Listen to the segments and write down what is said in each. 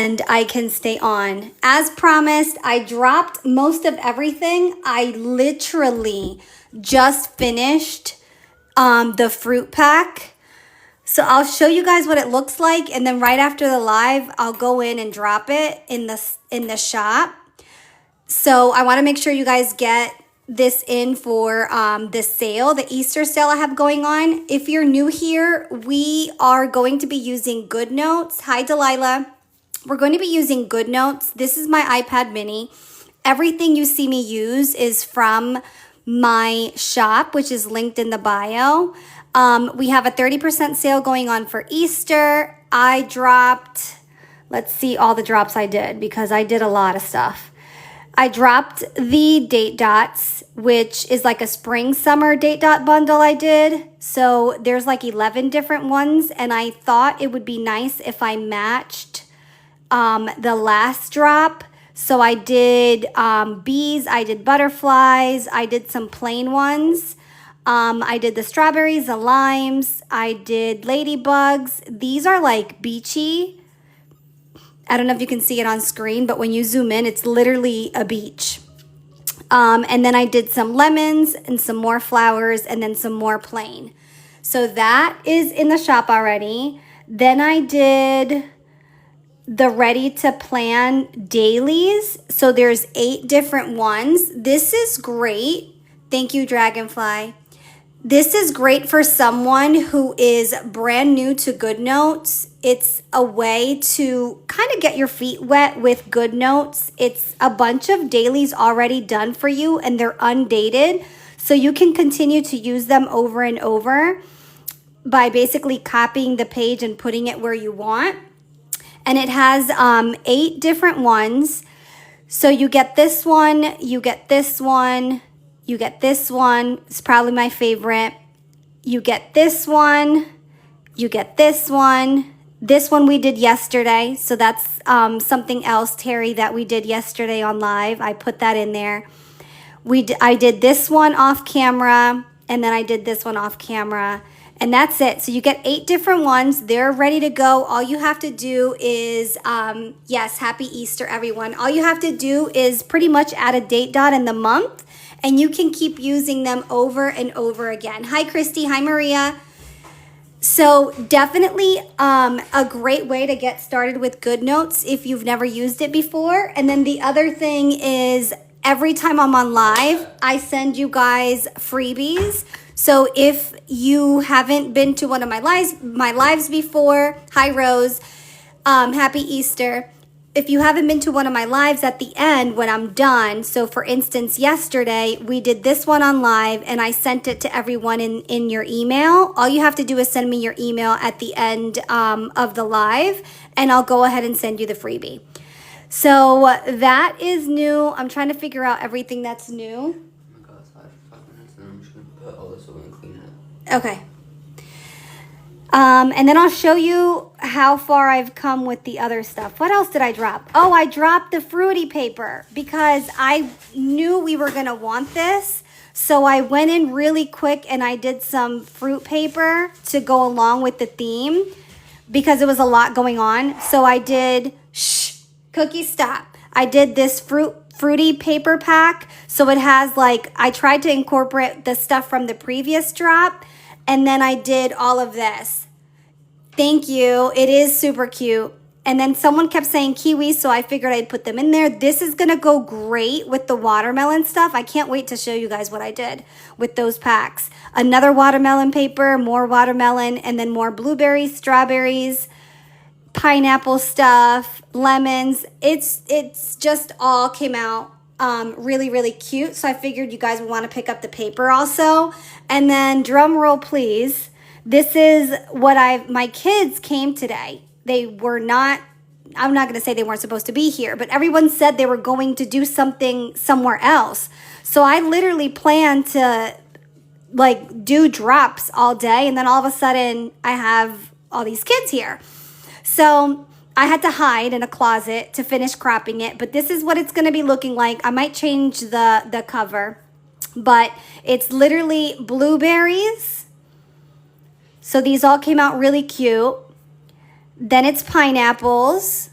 and I can stay on. As promised, I dropped most of everything. I literally just finished the fruit pack. So I'll show you guys what it looks like, and then right after the live, I'll go in and drop it in the shop. So I want to make sure you guys get this in for the sale, the Easter sale I have going on. If you're new here, we are going to be using GoodNotes. Hi, Delilah. We're going to be using GoodNotes. This is my iPad mini. Everything you see me use is from my shop, which is linked in the bio. We have a 30% sale going on for Easter. I dropped, let's see all the drops I did because I did a lot of stuff. I dropped the date dots, which is like a spring summer date dot bundle I did. So there's like 11 different ones, and I thought it would be nice if I matched the last drop. So I did bees, I did butterflies, I did some plain ones. I did the strawberries, the limes, I did ladybugs. These are like beachy. I don't know if you can see it on screen, but when you zoom in, it's literally a beach. And then I did some lemons and some more flowers and then some more plain. So that is in the shop already. Then I did the ready to plan dailies. So there's 8 different ones. This is great. Thank you, Dragonfly. This is great for someone who is brand new to GoodNotes. It's a way to kind of get your feet wet with GoodNotes. It's a bunch of dailies already done for you, and they're undated. So you can continue to use them over and over by basically copying the page and putting it where you want. And it has 8 different ones. So you get this one, you get this one, you get this one. It's probably my favorite. You get this one, you get this one. This one we did yesterday. So that's something else, Terry, that we did yesterday on live. I put that in there. I did this one off camera, and then I did this one off camera. And that's it. So you get 8 different ones. They're ready to go. All you have to do is, yes, happy Easter, everyone. All you have to do is pretty much add a date dot in the month, and you can keep using them over and over again. Hi, Christy. Hi, Maria. So definitely a great way to get started with GoodNotes if you've never used it before. And then the other thing is every time I'm on live, I send you guys freebies. So if you haven't been to one of my lives before, hi Rose, happy Easter. If you haven't been to one of my lives, at the end when I'm done, so for instance, yesterday we did this one on live and I sent it to everyone in your email. All you have to do is send me your email at the end of the live, and I'll go ahead and send you the freebie. So that is new. I'm trying to figure out everything that's new. Okay. And then I'll show you how far I've come with the other stuff. What else did I drop? Oh, I dropped the fruity paper because I knew we were going to want this. So I went in really quick and I did some fruit paper to go along with the theme because it was a lot going on. So I did, Cookie, stop. I did this fruity paper pack. So it has like, I tried to incorporate the stuff from the previous drop. And then I did all of this. Thank you. It is super cute. And then someone kept saying kiwis, so I figured I'd put them in there. This is going to go great with the watermelon stuff. I can't wait to show you guys what I did with those packs. Another watermelon paper, more watermelon, and then more blueberries, strawberries, pineapple stuff, lemons. It's just all came out really, really cute. So I figured you guys would want to pick up the paper also. And then drum roll, please. This is what my kids came today. They were not, I'm not going to say they weren't supposed to be here, but everyone said they were going to do something somewhere else. So I literally planned to like do drops all day. And then all of a sudden I have all these kids here. So I had to hide in a closet to finish cropping it, but this is what it's going to be looking like. I might change the cover, but it's literally blueberries. So these all came out really cute. Then it's pineapples.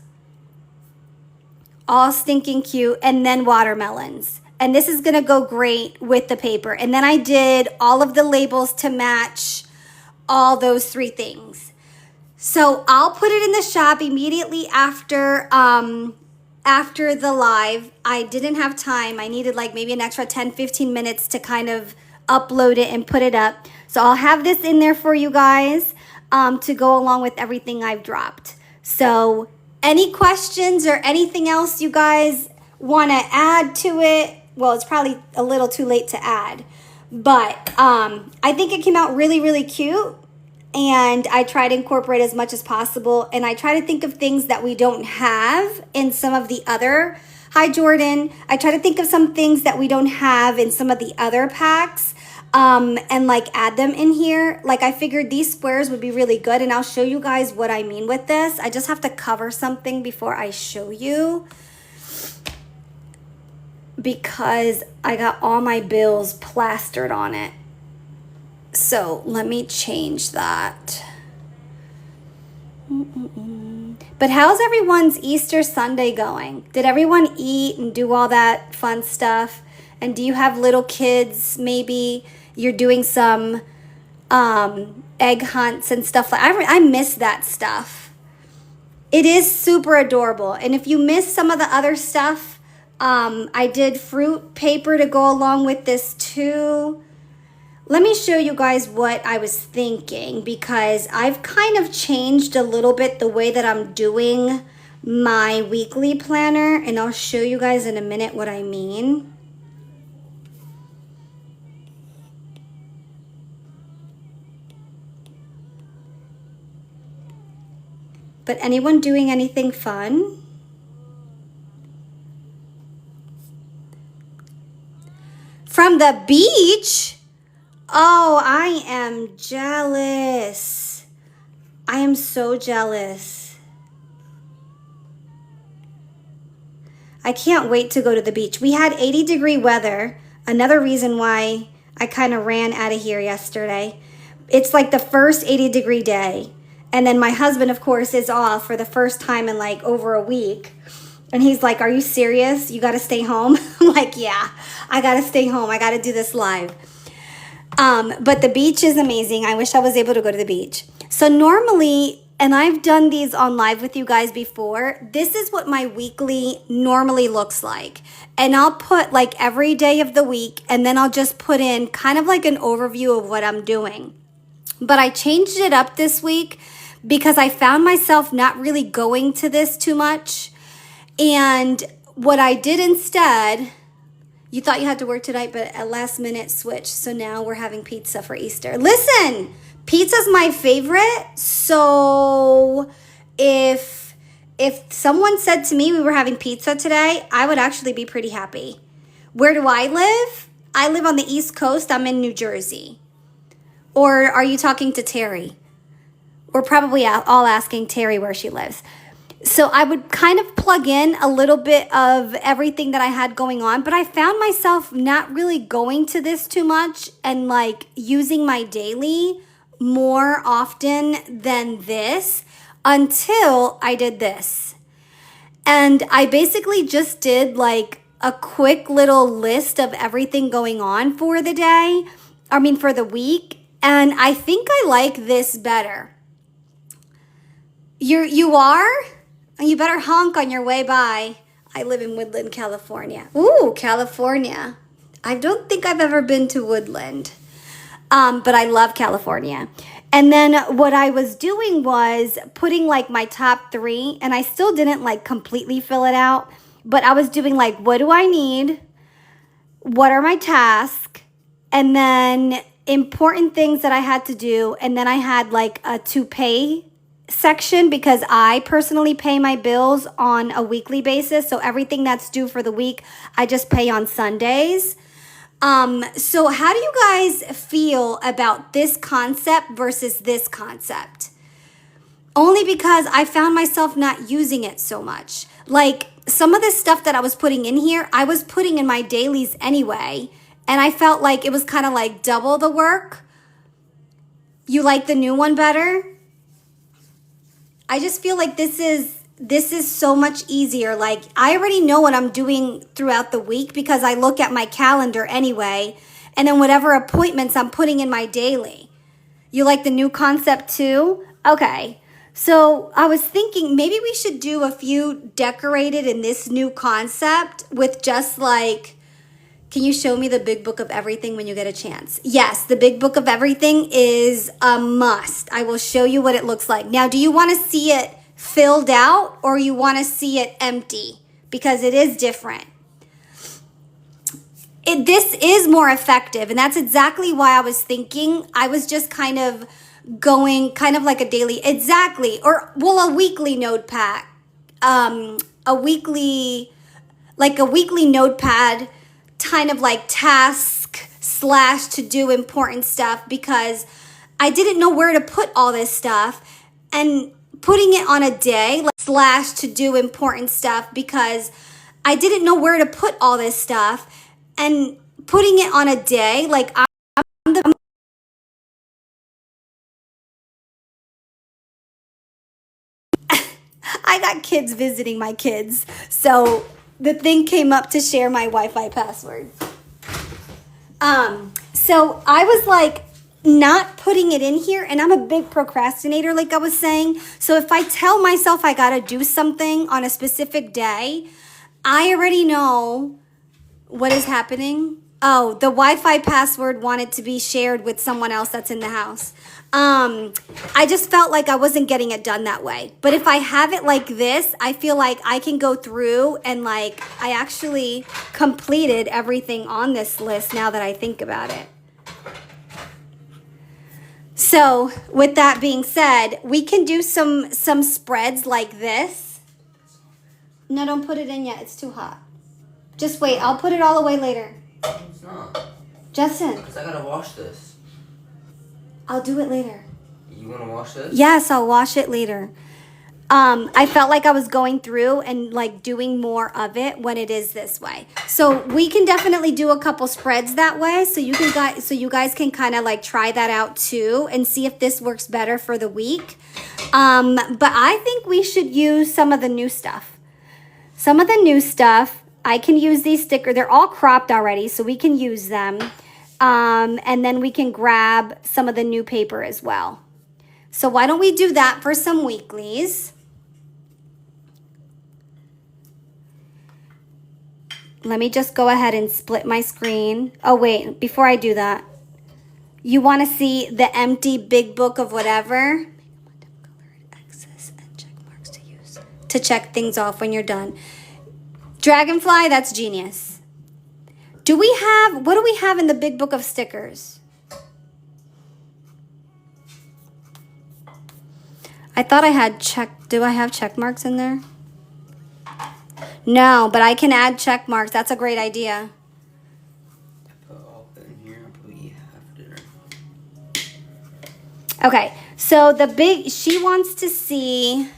all stinking cute, and then watermelons. And this is gonna go great with the paper. And then I did all of the labels to match all those three things. So I'll put it in the shop immediately after the live. I didn't have time. I needed like maybe an extra 10-15 minutes to kind of upload it and put it up. So I'll have this in there for you guys to go along with everything I've dropped. So any questions or anything else you guys want to add to it? Well, it's probably a little too late to add, but I think it came out really, really cute. And I try to incorporate as much as possible. And I try to think of things that we don't have in some of the other. Hi, Jordan. I try to think of some things that we don't have in some of the other packs and like add them in here. Like I figured these squares would be really good. And I'll show you guys what I mean with this. I just have to cover something before I show you, because I got all my bills plastered on it. So let me change that. But how's everyone's Easter Sunday going? Did everyone eat and do all that fun stuff? And do you have little kids? Maybe you're doing some egg hunts and stuff. I miss that stuff. It is super adorable. And if you miss some of the other stuff, I did fruit paper to go along with this too. Let me show you guys what I was thinking, because I've kind of changed a little bit the way that I'm doing my weekly planner, and I'll show you guys in a minute what I mean. But anyone doing anything fun? From the beach? Oh, I am jealous. I am so jealous. I can't wait to go to the beach. We had 80-degree weather. Another reason why I kind of ran out of here yesterday. It's like the first 80-degree day. And then my husband, of course, is off for the first time in like over a week. And he's like, "Are you serious? You got to stay home?" I'm like, "Yeah, I got to stay home. I got to do this live." But the beach is amazing. I wish I was able to go to the beach. So normally, and I've done these on live with you guys before, this is what my weekly normally looks like. And I'll put like every day of the week, and then I'll just put in kind of like an overview of what I'm doing. But I changed it up this week because I found myself not really going to this too much. And what I did instead, you thought you had to work tonight, but at last minute switch. So now we're having pizza for Easter. Listen, pizza's my favorite. So if someone said to me we were having pizza today, I would actually be pretty happy. Where do I live? I live on the East Coast. I'm in New Jersey. Or are you talking to Terry? We're probably all asking Terry where she lives. So I would kind of plug in a little bit of everything that I had going on, but I found myself not really going to this too much and like using my daily more often than this until I did this. And I basically just did like a quick little list of everything going on for the day, for the week. And I think I like this better. You are? You better honk on your way by. I live in Woodland, California. Ooh, California. I don't think I've ever been to Woodland, but I love California. And then what I was doing was putting like my top 3, and I still didn't like completely fill it out, but I was doing like, what do I need? What are my tasks? And then important things that I had to do. And then I had like a to pay section because I personally pay my bills on a weekly basis. So everything that's due for the week, I just pay on Sundays. So how do you guys feel about this concept versus this concept? Only because I found myself not using it so much. Like some of the stuff that I was putting in here, I was putting in my dailies anyway. And I felt like it was kind of like double the work. You like the new one better? I just feel like this is this is so much easier. Like, I already know what I'm doing throughout the week because I look at my calendar anyway, and then whatever appointments I'm putting in my daily. You like the new concept too? Okay. So I was thinking maybe we should do a few decorated in this new concept with just like, can you show me the big book of everything when you get a chance? Yes, the big book of everything is a must. I will show you what it looks like. Now, do you want to see it filled out or you want to see it empty? Because it is different. This is more effective, and that's exactly why I was thinking. I was just kind of going kind of like a daily, exactly, or well, a weekly notepad, a weekly, like a weekly notepad, kind of like task slash to do important stuff, because I didn't know where to put all this stuff, and putting it on a day like, slash to do important stuff, because I didn't know where to put all this stuff, and putting it on a day like I got kids visiting my kids, so the thing came up to share my Wi-Fi password. So I was like not putting it in here, and I'm a big procrastinator, like I was saying. So if I tell myself I gotta do something on a specific day, I already know what is happening. Oh, the Wi-Fi password wanted to be shared with someone else that's in the house. I just felt like I wasn't getting it done that way. But if I have it like this, I feel like I can go through and like I actually completed everything on this list now that I think about it. So with that being said, we can do some spreads like this. No, don't put it in yet. It's too hot. Just wait. I'll put it all away later. It's not. Justin. Because I gotta wash this. I'll do it later. You wanna wash this? Yes, I'll wash it later. I felt like I was going through and like doing more of it when it is this way. So we can definitely do a couple spreads that way. So you guys can kind of like try that out too and see if this works better for the week. But I think we should use some of the new stuff. Some of the new stuff. I can use these stickers. They're all cropped already, so we can use them. And then we can grab some of the new paper as well. So why don't we do that for some weeklies? Let me just go ahead and split my screen. Oh, wait, before I do that, you want to see the empty big book of whatever? X's and check marks to use to check things off when you're done. Dragonfly, that's genius. What do we have in the big book of stickers? I thought I had do I have check marks in there? No, but I can add check marks. That's a great idea. I put all in here. I put you have dinner. Okay, so she wants to see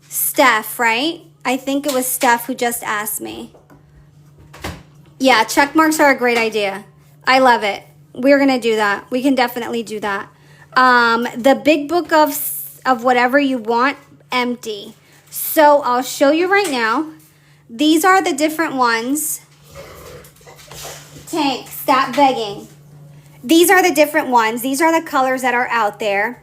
Steph, right? I think it was Steph who just asked me. Yeah, check marks are a great idea. I love it. We're going to do that. We can definitely do that. The big book of whatever you want, empty. So I'll show you right now. These are the different ones. Tank, stop begging. These are the different ones. These are the colors that are out there.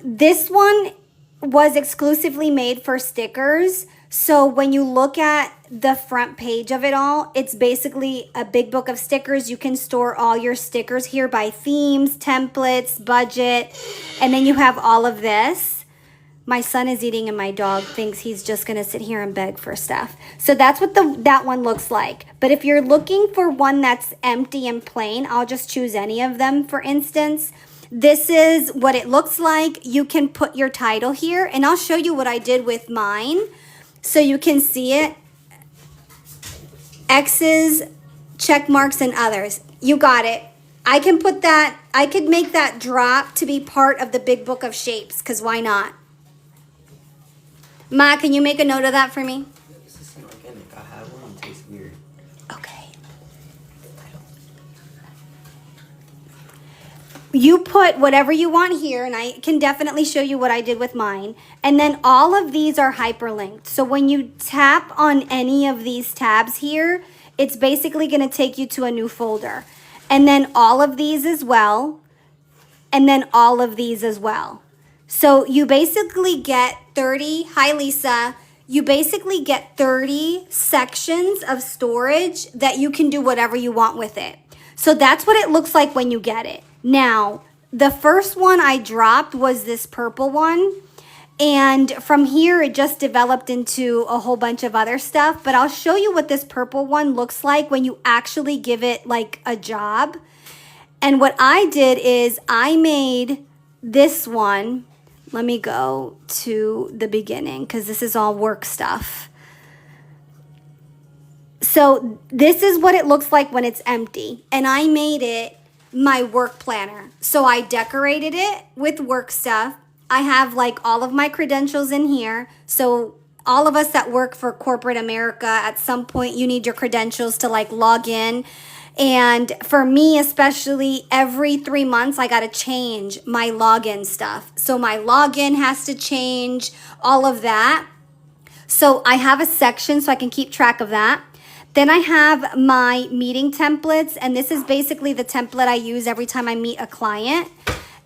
This one was exclusively made for stickers. So when you look at the front page of it all, it's basically a big book of stickers. You can store all your stickers here by themes, templates, budget, and then you have all of this. My son is eating and my dog thinks he's just going to sit here and beg for stuff. So that's what that one looks like. But if you're looking for one that's empty and plain, I'll just choose any of them, for instance. This is what it looks like. You can put your title here, and I'll show you what I did with mine so you can see it. X's, check marks, and others. You got it. I can put that, I could make that drop to be part of the big book of shapes, because why not? Ma, can you make a note of that for me? This isn't organic. I have one and it tastes weird. Okay. you put whatever you want here, and I can definitely show you what I did with mine. And then all of these are hyperlinked. So when you tap on any of these tabs here, it's basically going to take you to a new folder. And then all of these as well. And then all of these as well. So you basically get 30, hi Lisa, you basically get 30 sections of storage that you can do whatever you want with it. So that's what it looks like when you get it. Now, the first one I dropped was this purple one. And from here, it just developed into a whole bunch of other stuff. But I'll show you what this purple one looks like when you actually give it like a job. And what I did is I made this one. Let me go to the beginning because this is all work stuff. So this is what it looks like when it's empty. And I made it my work planner. So I decorated it with work stuff. I have like all of my credentials in here. So all of us that work for corporate America, at some point you need your credentials to like log in. And for me, especially every 3 months, I got to change my login stuff. So my login has to change, all of that. So I have a section so I can keep track of that. Then I have my meeting templates, and this is basically the template I use every time I meet a client.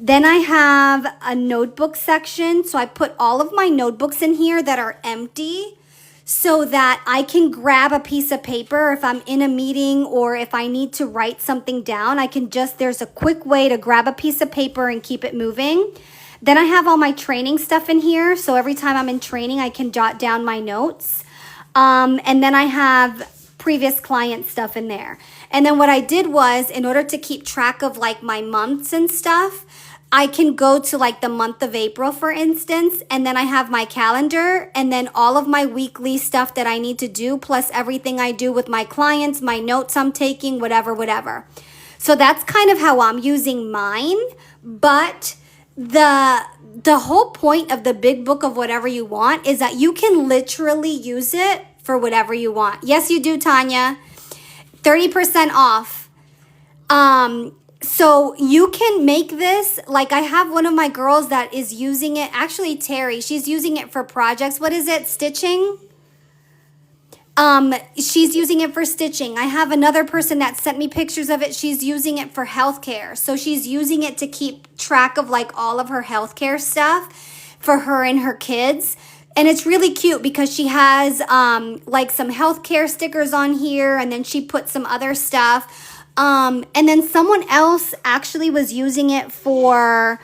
Then I have a notebook section. So I put all of my notebooks in here that are empty so that I can grab a piece of paper if I'm in a meeting or if I need to write something down. I can just, there's a quick way to grab a piece of paper and keep it moving. Then I have all my training stuff in here. So every time I'm in training, I can jot down my notes. And then I have previous client stuff in there. And then what I did was, in order to keep track of like my months and stuff, I can go to like the month of April, for instance, and then I have my calendar and then all of my weekly stuff that I need to do, plus everything I do with my clients, my notes I'm taking, whatever. So that's kind of how I'm using mine. But the whole point of the big book of whatever you want is that you can literally use it for whatever you want. Yes, you do, Tanya. 30% off. So you can make this, like I have one of my girls that is using it, actually Terry, she's using it for projects. What is it? Stitching? She's using it for stitching. I have another person that sent me pictures of it. She's using it for healthcare. So she's using it to keep track of like all of her healthcare stuff for her and her kids. And it's really cute because she has like some healthcare stickers on here, and then she put some other stuff. And then someone else actually was using it for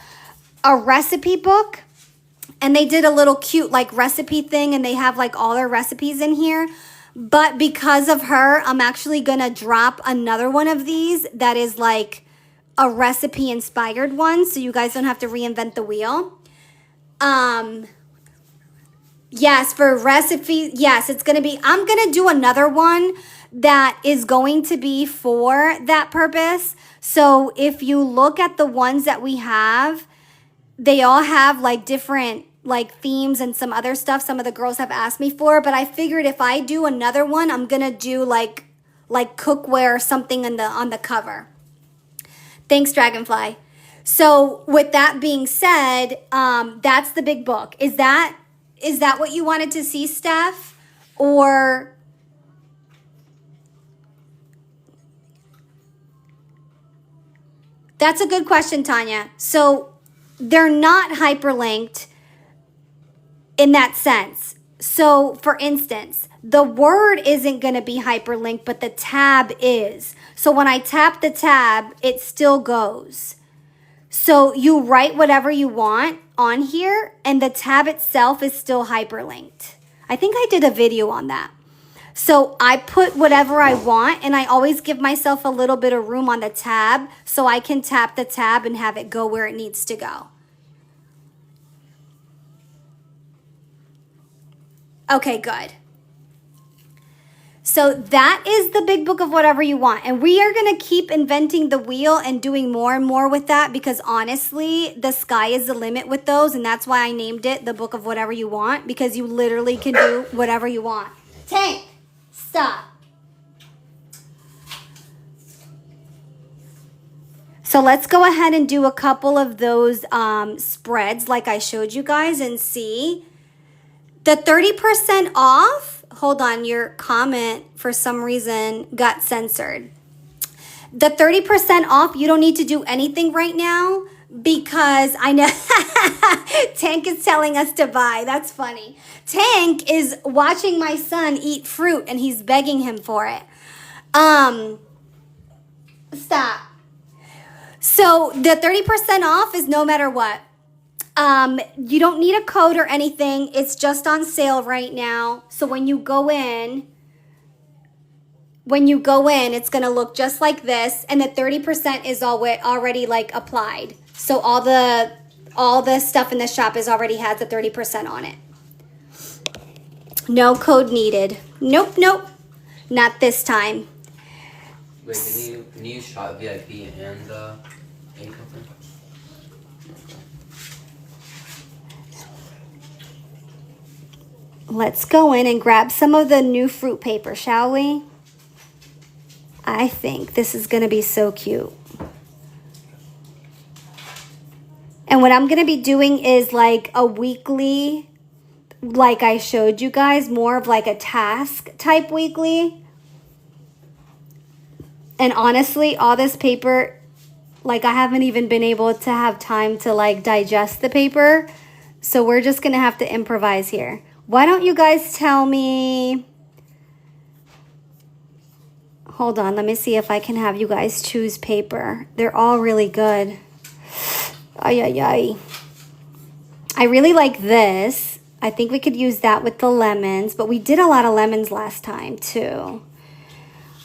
a recipe book, and they did a little cute like recipe thing, and they have like all their recipes in here. But because of her, I'm actually gonna drop another one of these that is like a recipe inspired one, so you guys don't have to reinvent the wheel. Yes, for recipe, yes, it's gonna be, I'm gonna do another one that is going to be for that purpose. So if you look at the ones that we have, they all have like different like themes and some other stuff some of the girls have asked me for. But I figured if I do another one, I'm gonna do like cookware or something on the cover. Thanks, Dragonfly. So with that being said, that's the big book. Is that what you wanted to see, Steph? Or that's a good question, Tanya. So they're not hyperlinked in that sense. So for instance, the word isn't going to be hyperlinked, but the tab is. So when I tap the tab, it still goes. So you write whatever you want on here, and the tab itself is still hyperlinked. I think I did a video on that. So I put whatever I want, and I always give myself a little bit of room on the tab so I can tap the tab and have it go where it needs to go. Okay, good. So that is the big book of whatever you want. And we are going to keep inventing the wheel and doing more and more with that, because honestly, the sky is the limit with those. And that's why I named it the book of whatever you want, because you literally can do whatever you want. Tank, stop. So let's go ahead and do a couple of those spreads like I showed you guys and see. The 30% off, hold on, your comment for some reason got censored. The 30% off, you don't need to do anything right now because I know Tank is telling us to buy. That's funny. Tank is watching my son eat fruit and he's begging him for it. Stop. So the 30% off is no matter what. You don't need a code or anything. It's just on sale right now. So when you go in, it's going to look just like this. And the 30% is already like applied. So all the stuff in the shop already has the 30% on it. No code needed. Nope. Not this time. Wait, can you shop VIP and income thing? Let's go in and grab some of the new fruit paper, shall we? I think this is going to be so cute. And what I'm going to be doing is like a weekly, like I showed you guys, more of like a task type weekly. And honestly, all this paper, like I haven't even been able to have time to like digest the paper. So we're just going to have to improvise here. Why don't you guys tell me? Hold on, let me see if I can have you guys choose paper. They're all really good. Ay, ay, ay. I really like this. I think we could use that with the lemons, but we did a lot of lemons last time too.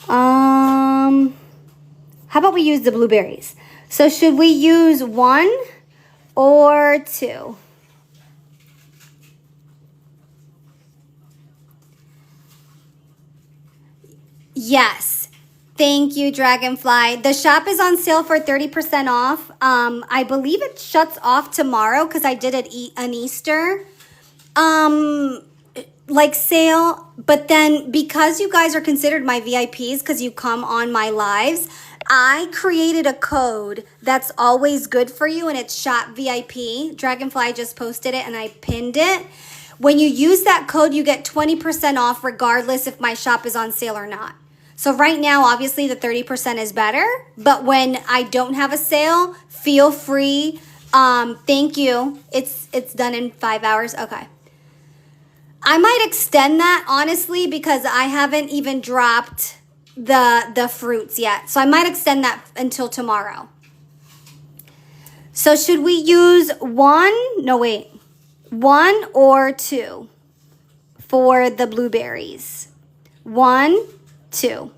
How about we use the blueberries? So should we use 1 or 2? Yes. Thank you, Dragonfly. The shop is on sale for 30% off. I believe it shuts off tomorrow because I did an Easter like sale. But then because you guys are considered my VIPs because you come on my lives, I created a code that's always good for you, and it's Shop VIP. Dragonfly just posted it and I pinned it. When you use that code, you get 20% off regardless if my shop is on sale or not. So right now, obviously the 30% is better, but when I don't have a sale, feel free. Thank you. It's done in 5 hours. Okay. I might extend that honestly because I haven't even dropped the fruits yet. So I might extend that until tomorrow. So should we use 1? No, wait. 1 or 2 for the blueberries? 1, 2.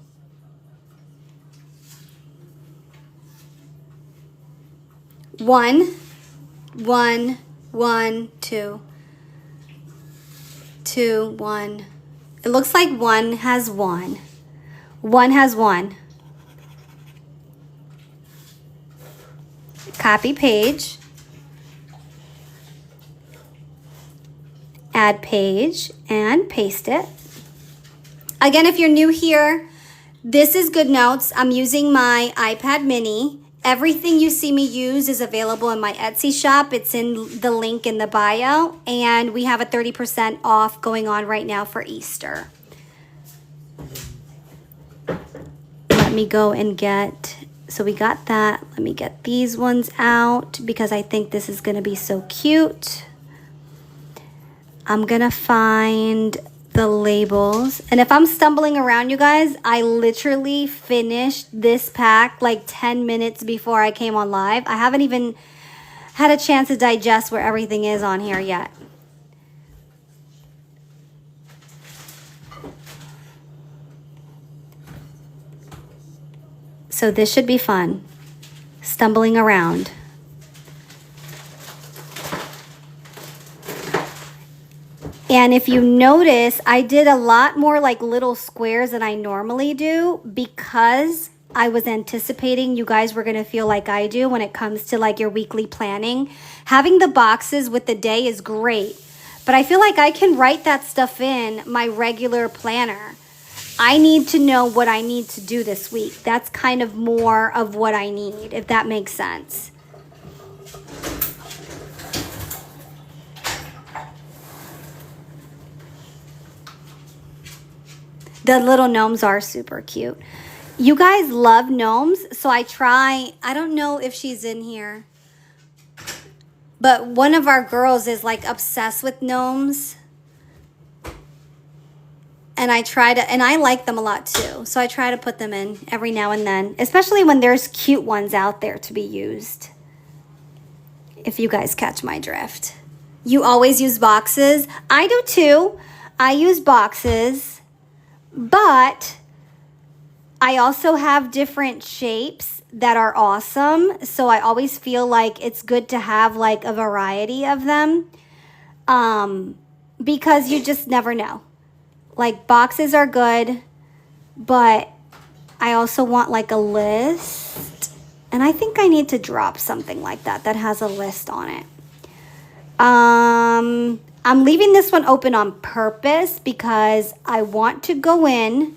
One, 2. 2, 1. It looks like 1 has 1. 1 has 1. Copy page. Add page and paste it. Again, if you're new here, this is GoodNotes. I'm using my iPad mini. Everything you see me use is available in my Etsy shop. It's in the link in the bio. And we have a 30% off going on right now for Easter. Let me go and get, so we got that. Let me get these ones out because I think this is going to be so cute. I'm going to find the labels. And if I'm stumbling around, you guys, I literally finished this pack like 10 minutes before I came on live. I haven't even had a chance to digest where everything is on here yet. So this should be fun. Stumbling around. And if you notice, I did a lot more like little squares than I normally do because I was anticipating you guys were going to feel like I do when it comes to like your weekly planning. Having the boxes with the day is great, but I feel like I can write that stuff in my regular planner. I need to know what I need to do this week. That's kind of more of what I need, if that makes sense. The little gnomes are super cute. You guys love gnomes, so I don't know if she's in here, but one of our girls is like obsessed with gnomes. And I like them a lot too. So I try to put them in every now and then, especially when there's cute ones out there to be used. If you guys catch my drift. You always use boxes? I do too. I use boxes, but I also have different shapes that are awesome. So I always feel like it's good to have like a variety of them, because you just never know. Like, boxes are good, but I also want like a list. And I think I need to drop something like that has a list on it. I'm leaving this one open on purpose because I want to go in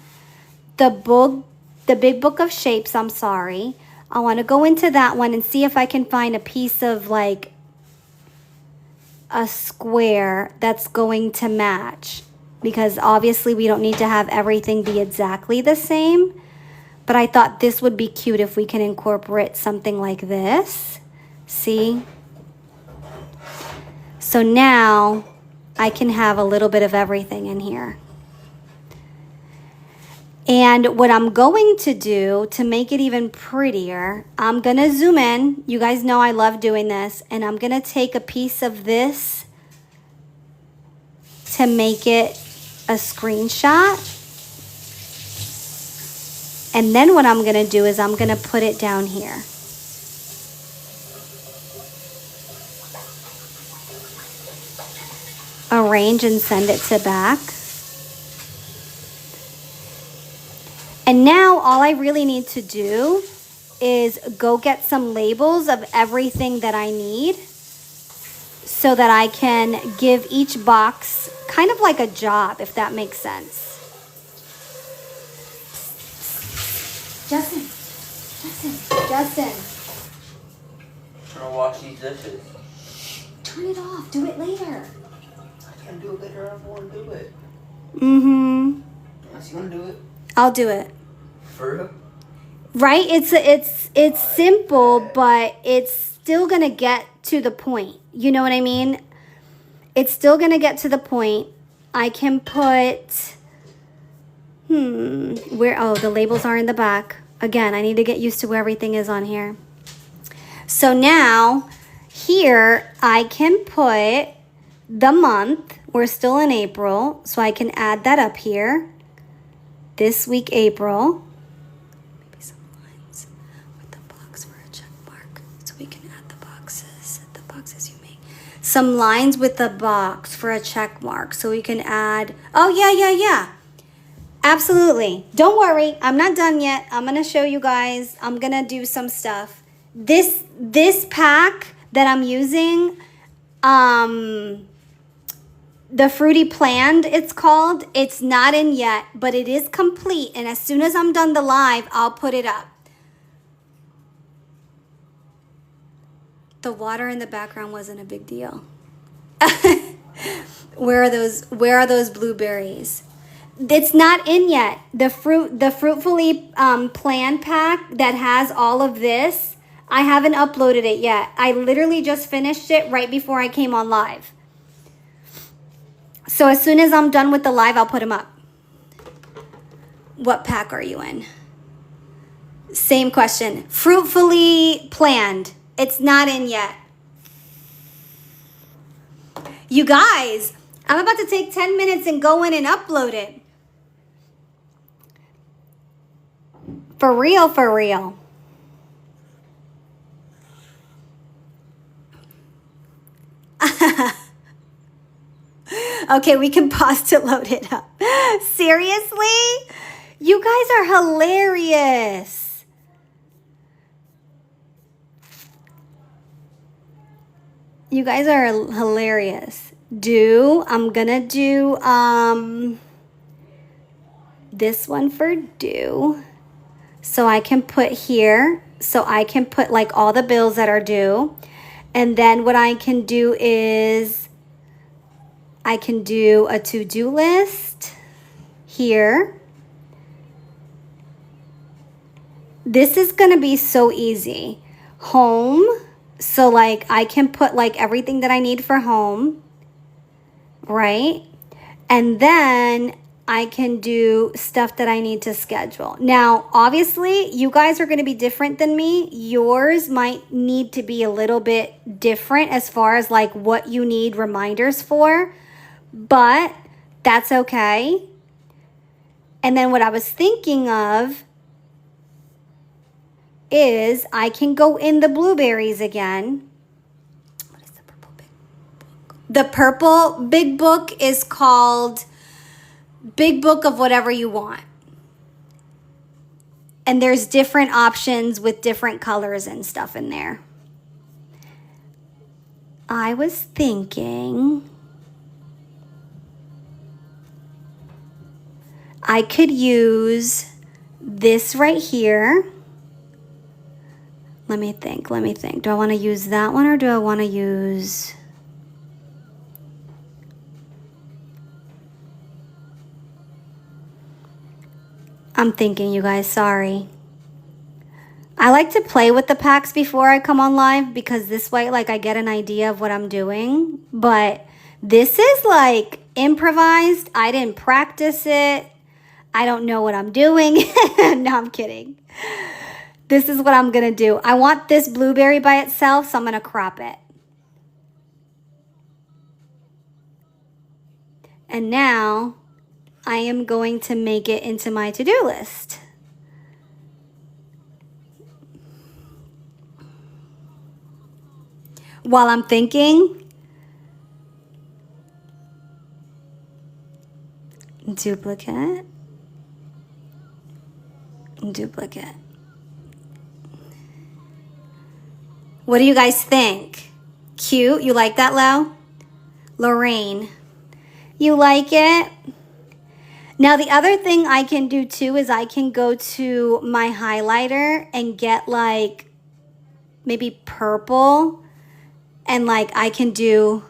the big book of shapes. I'm sorry. I want to go into that one and see if I can find a piece of like a square that's going to match. Because obviously we don't need to have everything be exactly the same. But I thought this would be cute if we can incorporate something like this. See? So now I can have a little bit of everything in here. And what I'm going to do to make it even prettier, I'm going to zoom in. You guys know I love doing this. And I'm going to take a piece of this to make it a screenshot. And then what I'm going to do is I'm going to put it down here. Arrange and send it to back. And now all I really need to do is go get some labels of everything that I need so that I can give each box kind of like a job, if that makes sense. Justin. I'm gonna wash these dishes. Turn it off. Do it later. I can do it later if I want to do it. Mm-hmm. Unless you want to do it. I'll do it. For real? Right? It's simple, but it's still gonna get to the point. You know what I mean? It's still gonna get to the point. I can put, the labels are in the back. Again, I need to get used to where everything is on here. So now, here, I can put the month. We're still in April, so I can add that up here. This week, April. Maybe some lines with the box for a check mark, so we can add the boxes you make. Some lines with the box for a check mark, so we can add, oh yeah. Absolutely. Don't worry, I'm not done yet. I'm gonna show you guys. I'm gonna do some stuff. This pack that I'm using, the Fruity Planned, it's called. It's not in yet, but it is complete. And as soon as I'm done the live, I'll put it up. The water in the background wasn't a big deal. Where are those blueberries? It's not in yet. The Fruitfully Planned pack that has all of this, I haven't uploaded it yet. I literally just finished it right before I came on live. So as soon as I'm done with the live, I'll put them up. What pack are you in? Same question. Fruitfully Planned. It's not in yet. You guys, I'm about to take 10 minutes and go in and upload it. For real, for real. Okay, we can pause to load it up. Seriously? You guys are hilarious. You guys are hilarious. I'm gonna do this one for due. So I can put here, so I can put like all the bills that are due. And then what I can do is I can do a to-do list here. This is gonna be so easy. Home, so like I can put like everything that I need for home, right? And then I can do stuff that I need to schedule. Now, obviously, you guys are going to be different than me. Yours might need to be a little bit different as far as like what you need reminders for, but that's okay. And then what I was thinking of is I can go in the blueberries again. What is the purple big book? The purple big book is called Big Book of Whatever You Want. And there's different options with different colors and stuff in there. I was thinking I could use this right here. Let me think. Do I want to use that one or do I want to use... I'm thinking, you guys, sorry. I like to play with the packs before I come on live because this way, like, I get an idea of what I'm doing. But this is, like, improvised. I didn't practice it. I don't know what I'm doing. No, I'm kidding. This is what I'm going to do. I want this blueberry by itself, so I'm going to crop it. And now I am going to make it into my to-do list. While I'm thinking, duplicate, duplicate. What do you guys think? Cute? You like that, Lo? Lorraine, you like it? Now, the other thing I can do too is I can go to my highlighter and get like maybe purple and like I can do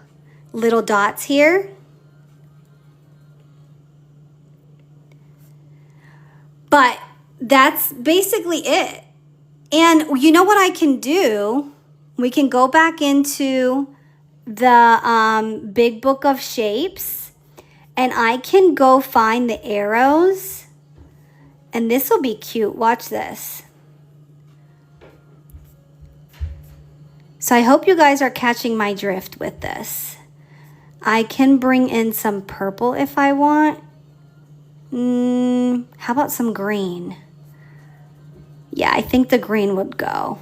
little dots here. But that's basically it. And you know what I can do? We can go back into the Big Book of Shapes. And I can go find the arrows. And this will be cute. Watch this. So I hope you guys are catching my drift with this. I can bring in some purple if I want. How about some green? Yeah, I think the green would go.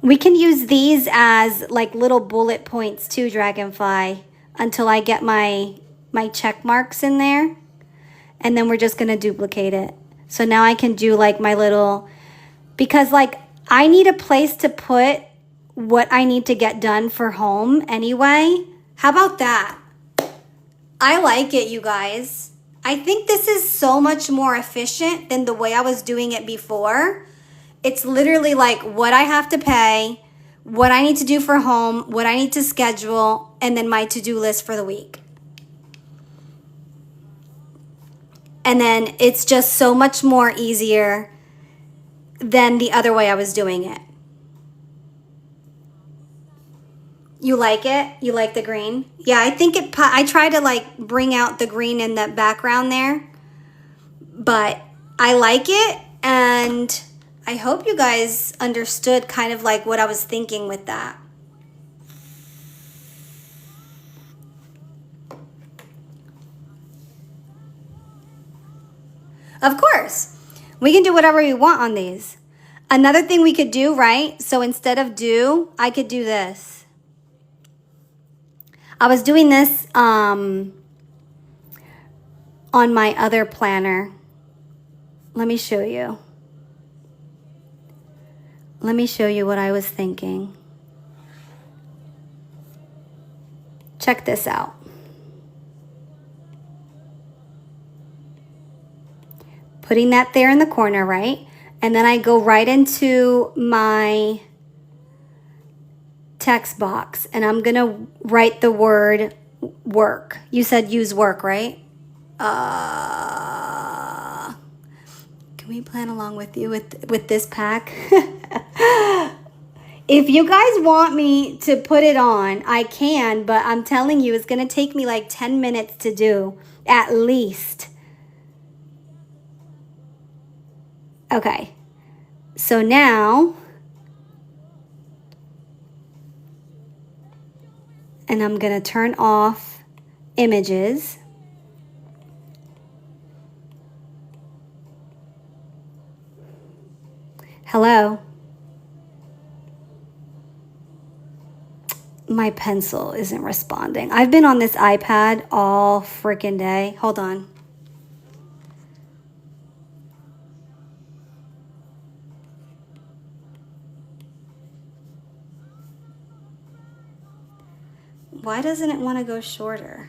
We can use these as like little bullet points too, Dragonfly, until I get my check marks in there. And then we're just going to duplicate it. So now I can do like my little, because like I need a place to put what I need to get done for home anyway. How about that? I like it, you guys. I think this is so much more efficient than the way I was doing it before. It's literally like what I have to pay, what I need to do for home, what I need to schedule, and then my to-do list for the week. And then it's just so much more easier than the other way I was doing it. You like it? You like the green? Yeah, I think I try to like bring out the green in the background there. But I like it, and I hope you guys understood kind of like what I was thinking with that. Of course, we can do whatever we want on these. Another thing we could do, right? So instead of do, I could do this. I was doing this on my other planner. Let me show you. Let me show you what I was thinking. Check this out. putting that there in the corner, right? And then I go right into my text box and I'm gonna write the word work. You said use work, right? Can we plan along with you with this pack? If you guys want me to put it on, I can, but I'm telling you, it's gonna take me like 10 minutes to do, at least. Okay, so now, and I'm gonna turn off images. Hello? My pencil isn't responding. I've been on this iPad all freaking day. Hold on. Why doesn't it want to go shorter?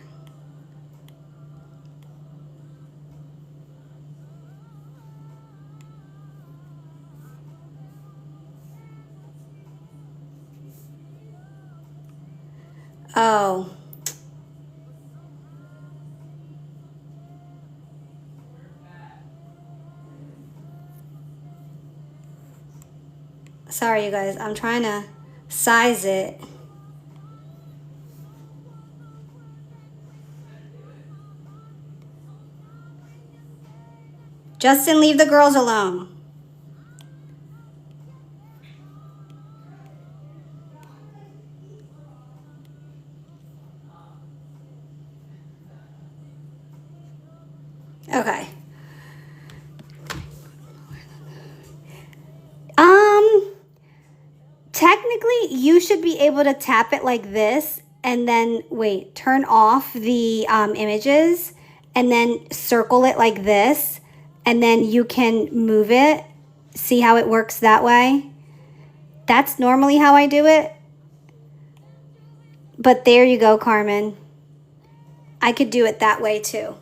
Oh. Sorry, you guys. I'm trying to size it. Justin, leave the girls alone. Okay. Technically, you should be able to tap it like this and then, wait, turn off the images and then circle it like this and then you can move it. See how it works that way? That's normally how I do it. But there you go, Carmen. I could do it that way too.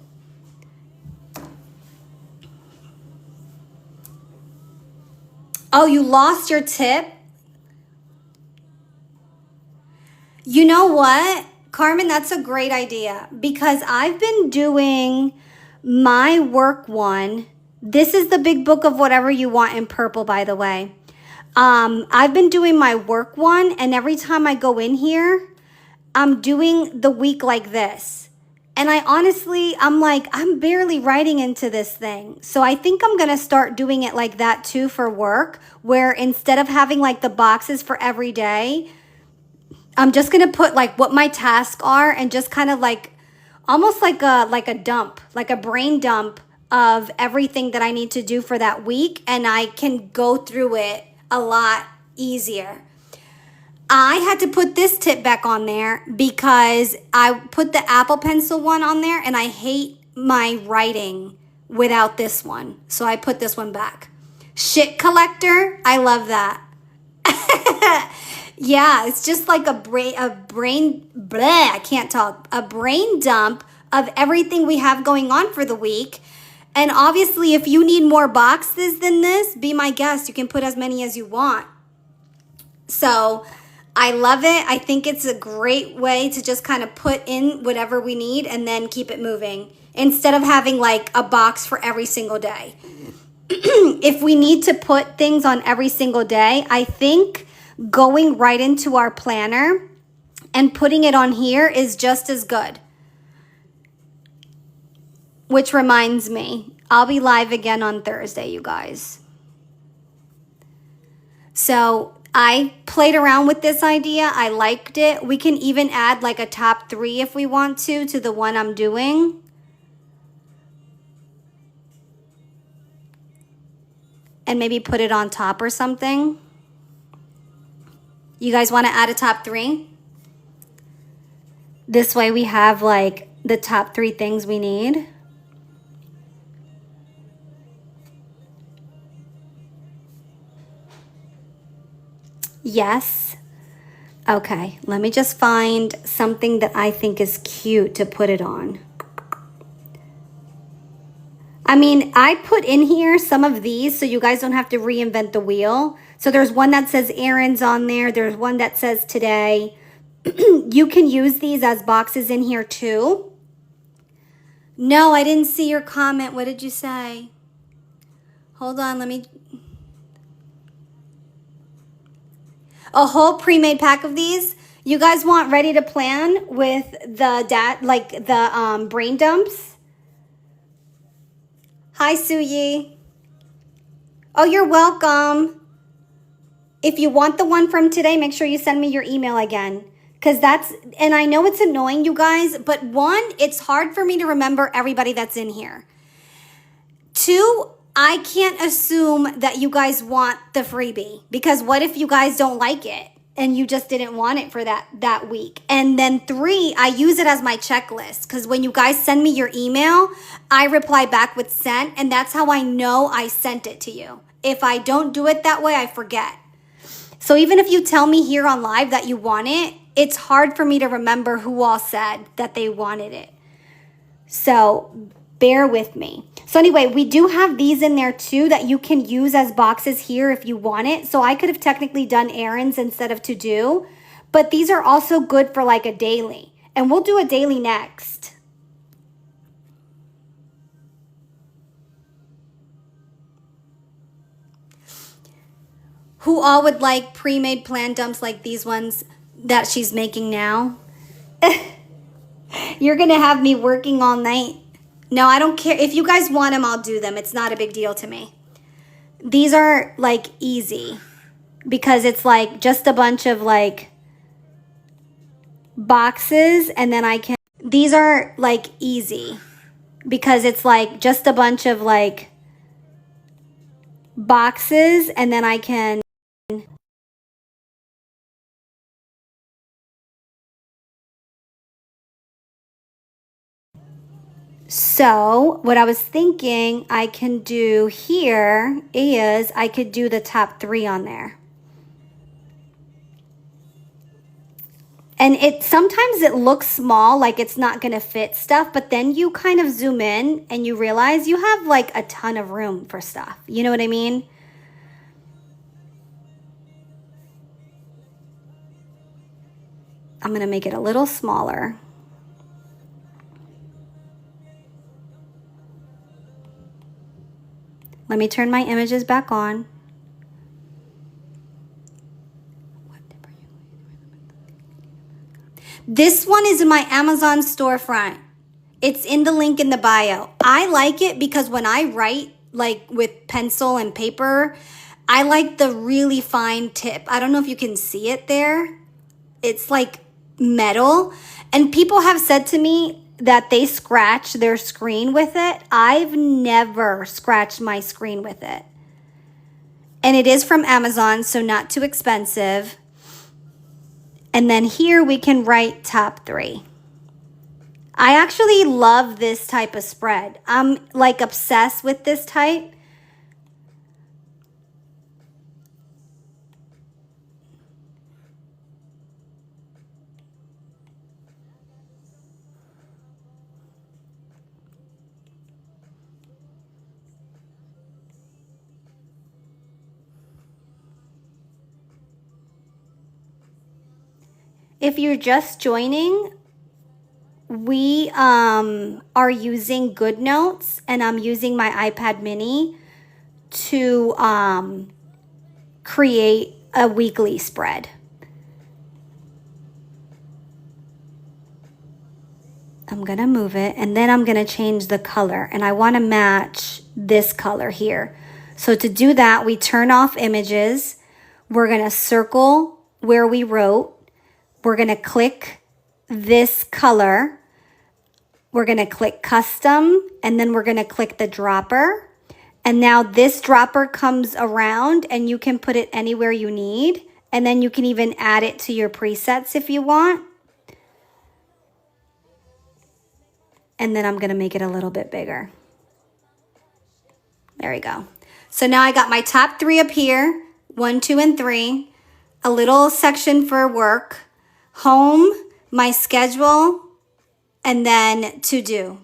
Oh, you lost your tip? You know what, Carmen, that's a great idea because I've been doing my work one. This is the big book of whatever you want in purple, by the way. I've been doing my work one, and every time I go in here, I'm doing the week like this. And I'm like, I'm barely writing into this thing. So I think I'm going to start doing it like that too for work, where instead of having like the boxes for every day, I'm just going to put like what my tasks are and just kind of like almost like a dump, like a brain dump of everything that I need to do for that week. And I can go through it a lot easier. I had to put this tip back on there because I put the Apple Pencil one on there and I hate my writing without this one. So I put this one back. Shit collector. I love that. Yeah, it's just like a brain dump of everything we have going on for the week. And obviously, if you need more boxes than this, be my guest. You can put as many as you want. So I love it. I think it's a great way to just kind of put in whatever we need and then keep it moving instead of having like a box for every single day. If we need to put things on every single day, I think going right into our planner and putting it on here is just as good. Which reminds me, I'll be live again on Thursday, you guys. So I played around with this idea. I liked it. We can even add like a top 3 if we want to the one I'm doing. And maybe put it on top or something. You guys want to add a top 3? This way we have like the top 3 things we need. Yes. Okay, let me just find something that I think is cute to put it on. I mean, I put in here some of these so you guys don't have to reinvent the wheel. So there's one that says errands on there. There's one that says today. You can use these as boxes in here too. No, I didn't see your comment. What did you say? Hold on, let me... A whole pre-made pack of these? You guys want ready to plan with the brain dumps? Hi, Suyi. Oh, you're welcome. If you want the one from today, make sure you send me your email again. Because and I know it's annoying, you guys, but one, it's hard for me to remember everybody that's in here. Two, I can't assume that you guys want the freebie. Because what if you guys don't like it? And you just didn't want it for that week. And then three, I use it as my checklist. Because when you guys send me your email, I reply back with sent. And that's how I know I sent it to you. If I don't do it that way, I forget. So even if you tell me here on live that you want it, it's hard for me to remember who all said that they wanted it. So bear with me. So anyway, we do have these in there too that you can use as boxes here if you want it. So I could have technically done errands instead of to do, but these are also good for like a daily. And we'll do a daily next. Who all would like pre-made plan dumps like these ones that she's making now? You're going to have me working all night. No, I don't care. If you guys want them, I'll do them. It's not a big deal to me. These are like easy because it's like just a bunch of like boxes and then I can... These are like easy because it's like just a bunch of like boxes and then I can... So what I was thinking I can do here is I could do the top 3 on there. And sometimes it looks small, like it's not going to fit stuff, but then you kind of zoom in and you realize you have like a ton of room for stuff. You know what I mean? I'm going to make it a little smaller. Let me turn my images back on. This one is in my Amazon storefront. It's in the link in the bio. I like it because when I write like with pencil and paper, I like the really fine tip. I don't know if you can see it there. It's like metal. And people have said to me that they scratch their screen with it. I've never scratched my screen with it. And it is from Amazon, so not too expensive. And then here we can write top 3. I actually love this type of spread. I'm like obsessed with this type. If you're just joining, we are using GoodNotes, and I'm using my iPad mini to create a weekly spread. I'm gonna move it, and then I'm gonna change the color, and I wanna match this color here. So to do that, we turn off images. We're gonna circle where we wrote. We're going to click this color. We're going to click custom, and then we're going to click the dropper. And now this dropper comes around and you can put it anywhere you need. And then you can even add it to your presets if you want. And then I'm going to make it a little bit bigger. There we go. So now I got my top 3 up here, 1, 2, and 3, a little section for work, home, my schedule, and then to do.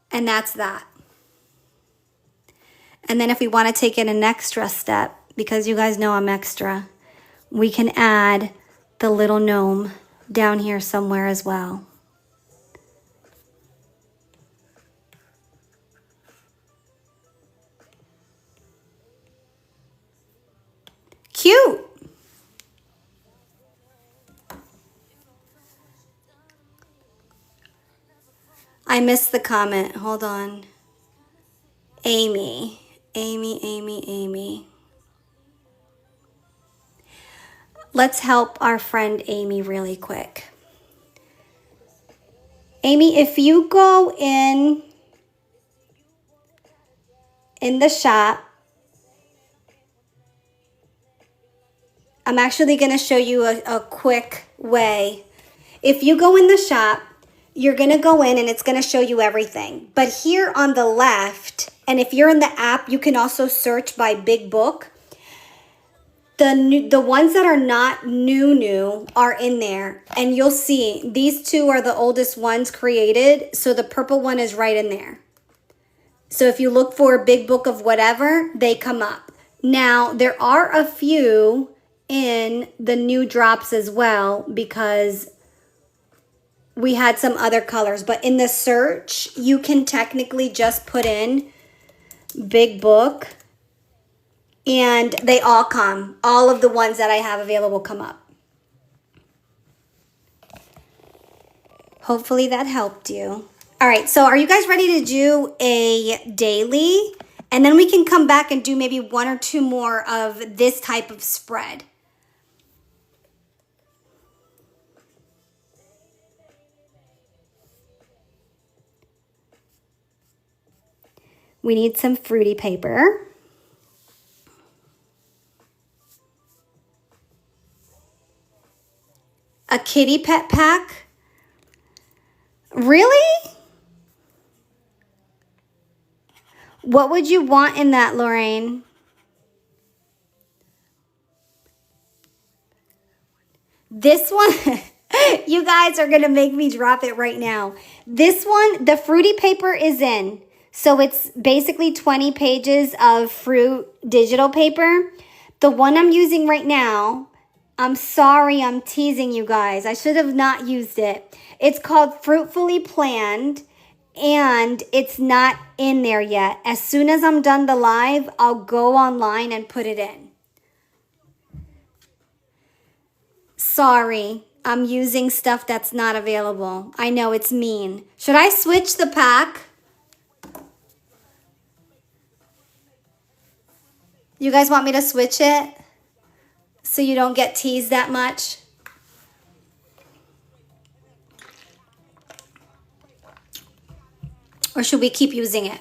And that's that. And then if we want to take it an extra step, because you guys know I'm extra, we can add the little gnome down here somewhere as well. Cute. I missed the comment. Hold on. Amy. Amy. Let's help our friend Amy really quick. Amy, if you go in the shop, I'm actually going to show you a quick way. If you go in the shop, you're going to go in and it's going to show you everything. But here on the left, and if you're in the app, you can also search by Big Book. The ones that are not new are in there. And you'll see these two are the oldest ones created. So the purple one is right in there. So if you look for Big Book of whatever, they come up. Now, there are a few in the new drops as well because we had some other colors. But in the search, you can technically just put in Big Book and they all come. All of the ones that I have available come up. Hopefully that helped you. All right, so are you guys ready to do a daily? And then we can come back and do maybe one or two more of this type of spread. We need some fruity paper. A kitty pet pack? Really? What would you want in that, Lorraine? This one, you guys are going to make me drop it right now. This one, the fruity paper is in. So it's basically 20 pages of fruit digital paper. The one I'm using right now, I'm sorry I'm teasing you guys. I should have not used it. It's called Fruitfully Planned. And it's not in there yet. As soon as I'm done the live, I'll go online and put it in. Sorry, I'm using stuff that's not available. I know it's mean. Should I switch the pack? You guys want me to switch it so you don't get teased that much? Or should we keep using it?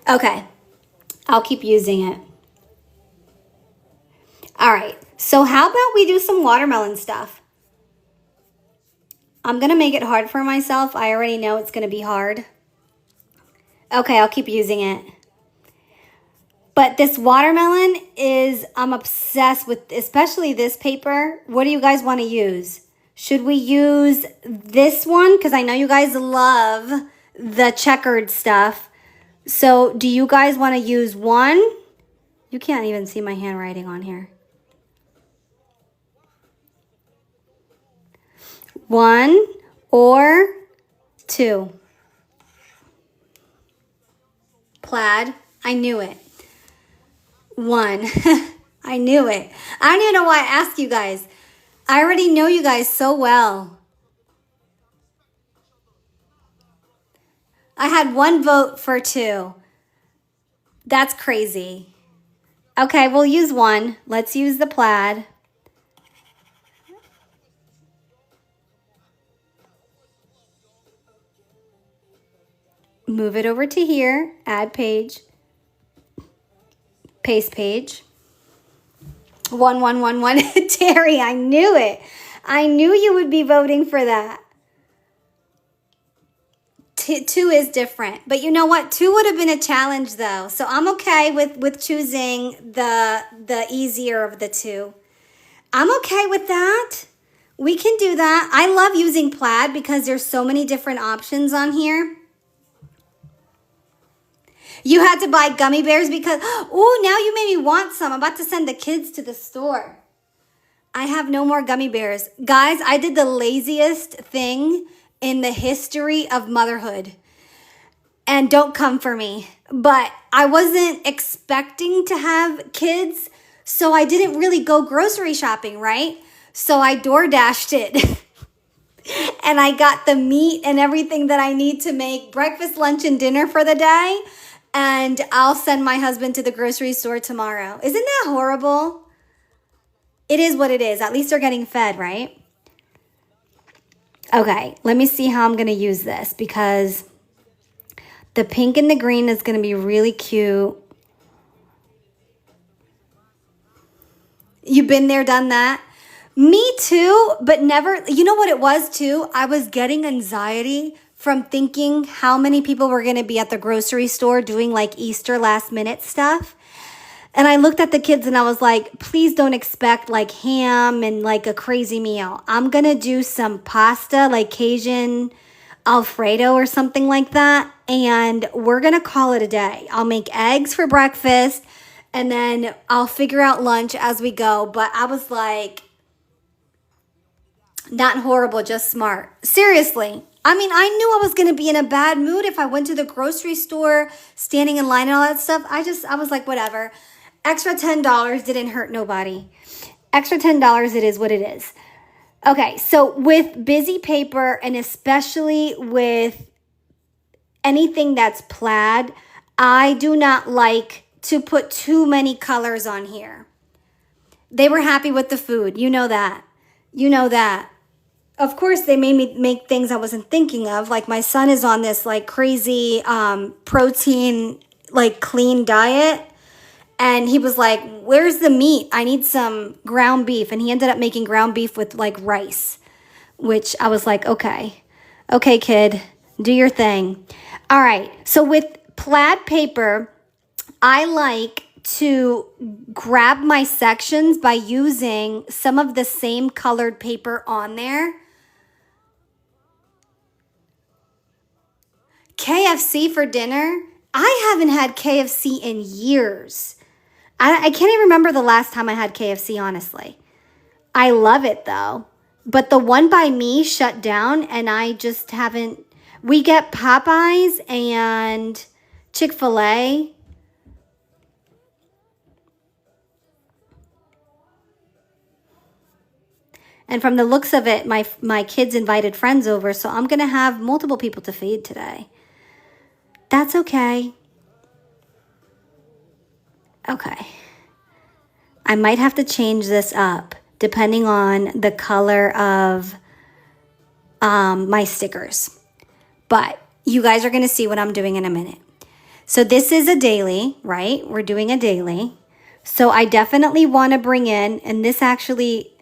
Okay, I'll keep using it. All right, so how about we do some watermelon stuff? I'm going to make it hard for myself. I already know it's going to be hard. Okay, I'll keep using it. But this watermelon is, I'm obsessed with, especially this paper. What do you guys want to use? Should we use this one? Because I know you guys love the checkered stuff. So do you guys want to use one? You can't even see my handwriting on here. One or two. Plaid. I knew it. One. I knew it. I don't even know why I asked you guys. I already know you guys so well. I had one vote for two. That's crazy. Okay, we'll use one. Let's use the plaid. Move it over to here. Add page. Paste page. 1111. Terry, I knew it. I knew you would be voting for that. Two is different. But you know what? Two would have been a challenge though. So I'm okay with choosing the easier of the two. I'm okay with that. We can do that. I love using plaid because there's so many different options on here. You had to buy gummy bears because, oh, now you made me want some. I'm about to send the kids to the store. I have no more gummy bears. Guys, I did the laziest thing in the history of motherhood. And don't come for me. But I wasn't expecting to have kids, so I didn't really go grocery shopping, right? So I door dashed it. And I got the meat and everything that I need to make breakfast, lunch, and dinner for the day. And I'll send my husband to the grocery store tomorrow. Isn't that horrible? It is what it is. At least they're getting fed, right? Okay, let me see how I'm going to use this because the pink and the green is going to be really cute. You've been there, done that? Me too, but never. You know what it was too? I was getting anxiety from thinking how many people were going to be at the grocery store doing like Easter last minute stuff. And I looked at the kids and I was like, please don't expect like ham and like a crazy meal. I'm going to do some pasta, like Cajun Alfredo or something like that. And we're going to call it a day. I'll make eggs for breakfast and then I'll figure out lunch as we go. But I was like, not horrible, just smart. Seriously. I mean, I knew I was going to be in a bad mood if I went to the grocery store, standing in line and all that stuff. I was like, whatever. Extra $10 didn't hurt nobody. Extra $10, it is what it is. Okay, so with busy paper and especially with anything that's plaid, I do not like to put too many colors on here. They were happy with the food. You know that. You know that. Of course, they made me make things I wasn't thinking of. Like my son is on this like crazy protein, like clean diet. And he was like, where's the meat? I need some ground beef. And he ended up making ground beef with like rice, which I was like, okay, kid, do your thing. All right. So with plaid paper, I like to grab my sections by using some of the same colored paper on there. KFC for dinner? I haven't had KFC in years. I can't even remember the last time I had KFC, honestly. I love it though. But the one by me shut down and I just haven't. We get Popeyes and Chick-fil-A. And from the looks of it, my kids invited friends over, so I'm going to have multiple people to feed today. That's okay. Okay. I might have to change this up depending on the color of my stickers. But you guys are going to see what I'm doing in a minute. So this is a daily, right? We're doing a daily. So I definitely want to bring in, and this actually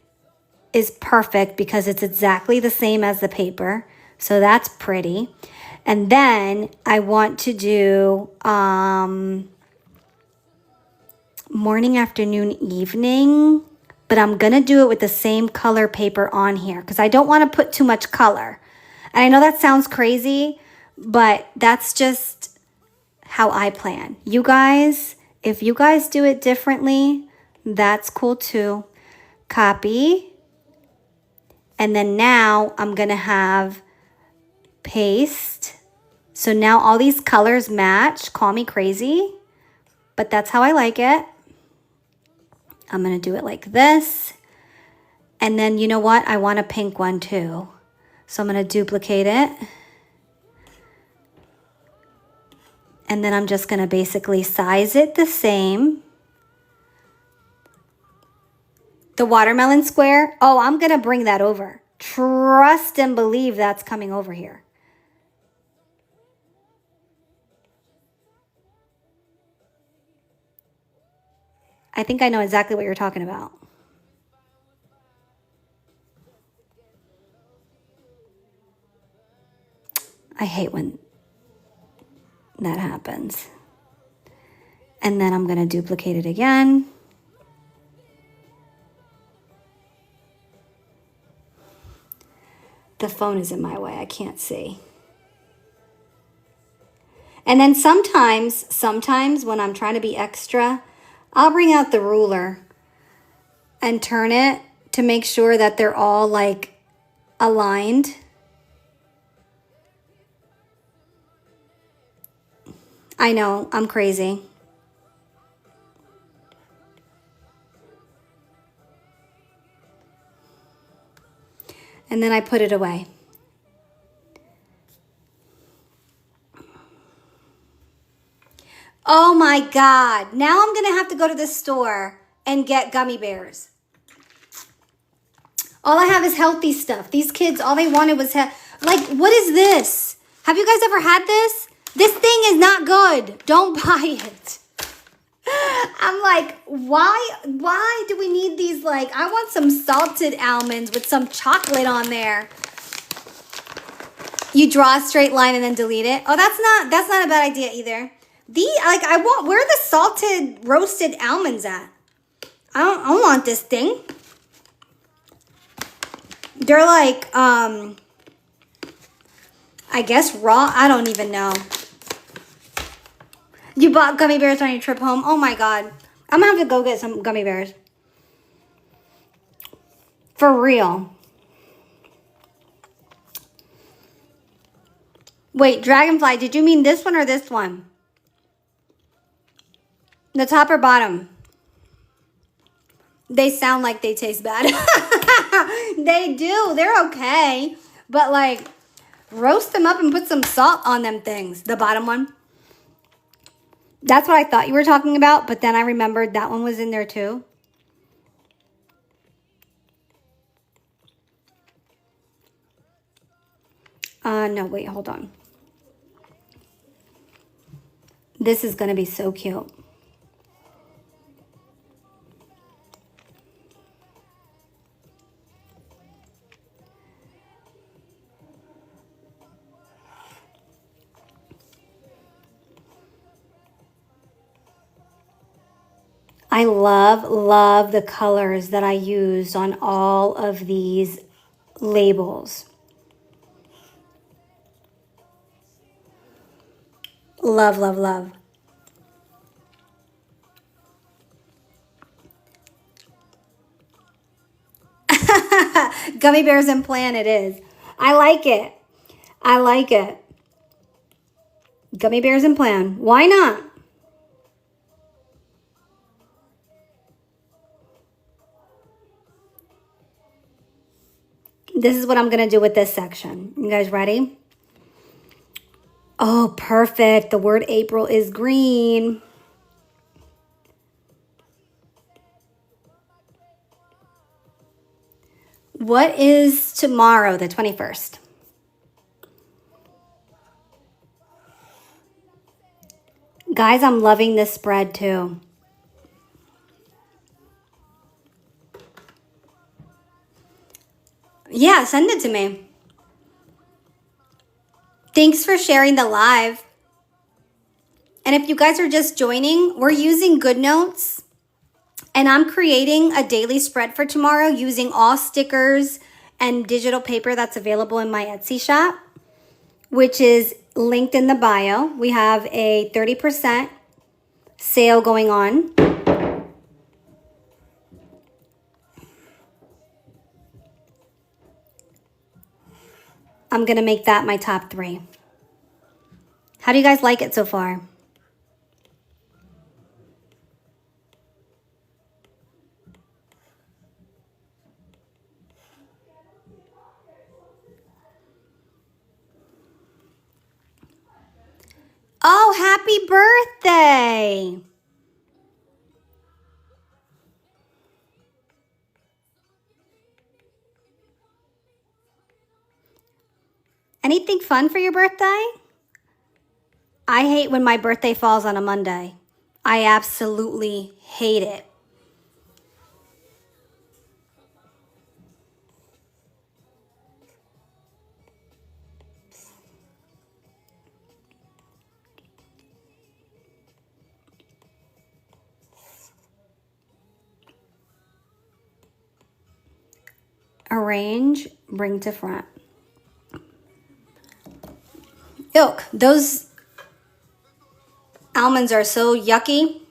is perfect because it's exactly the same as the paper. So that's pretty. And then I want to do morning, afternoon, evening, but I'm going to do it with the same color paper on here because I don't want to put too much color. And I know that sounds crazy, but that's just how I plan. You guys, if you guys do it differently, that's cool too. Copy. And then now I'm going to have paste. So now all these colors match. Call me crazy, but that's how I like it. I'm going to do it like this. And then you know what? I want a pink one too. So I'm going to duplicate it. And then I'm just going to basically size it the same. The watermelon square. Oh, I'm going to bring that over. Trust and believe that's coming over here. I think I know exactly what you're talking about. I hate when that happens. And then I'm going to duplicate it again. The phone is in my way. I can't see. And then sometimes when I'm trying to be extra, I'll bring out the ruler and turn it to make sure that they're all like aligned. I know, I'm crazy. And then I put it away. Oh my God. Now I'm going to have to go to the store and get gummy bears. All I have is healthy stuff. These kids, all they wanted was, like, what is this? Have you guys ever had this? This thing is not good. Don't buy it. I'm like, why do we need these? Like, I want some salted almonds with some chocolate on there. You draw a straight line and then delete it. Oh, that's not a bad idea either. Where are the salted roasted almonds at? I don't want this thing. They're like, I guess raw. I don't even know. You bought gummy bears on your trip home? Oh my God. I'm gonna have to go get some gummy bears. For real. Wait, Dragonfly, did you mean this one or this one? The top or bottom? They sound like they taste bad. They do. They're okay. But like, roast them up and put some salt on them things. The bottom one. That's what I thought you were talking about. But then I remembered that one was in there too. No, wait, hold on. This is going to be so cute. I love the colors that I used on all of these labels. Love, love, love. Gummy bears and plan it is. I like it. I like it. Gummy bears and plan. Why not? This is what I'm going to do with this section. You guys ready? Oh, perfect. The word April is green. What is tomorrow, the 21st? Guys, I'm loving this spread too. Yeah, send it to me. Thanks for sharing the live. And if you guys are just joining, we're using GoodNotes. And I'm creating a daily spread for tomorrow using all stickers and digital paper that's available in my Etsy shop, which is linked in the bio. We have a 30% sale going on. I'm going to make that my top 3. How do you guys like it so far? Oh, happy birthday! Anything fun for your birthday? I hate when my birthday falls on a Monday. I absolutely hate it. Arrange, bring to front. Yuck, those almonds are so yucky.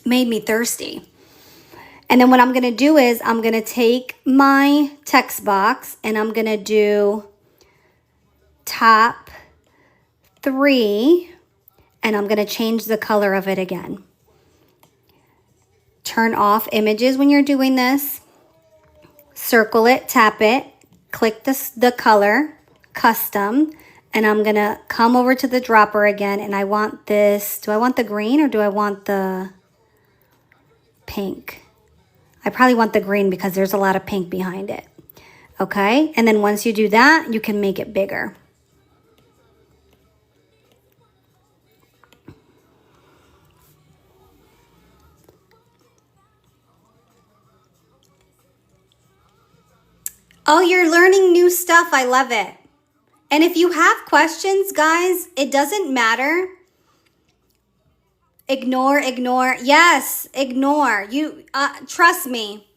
Made me thirsty. And then what I'm going to do is I'm going to take my text box and I'm going to do top 3 and I'm going to change the color of it again. Turn off images when you're doing this. Circle it, tap it, click the color, custom, and I'm going to come over to the dropper again and I want this. Do I want the green or do I want the pink? I probably want the green because there's a lot of pink behind it. Okay, and then once you do that, you can make it bigger. Oh, you're learning new stuff. I love it. And if you have questions, guys, it doesn't matter. Ignore. Yes, ignore. You trust me.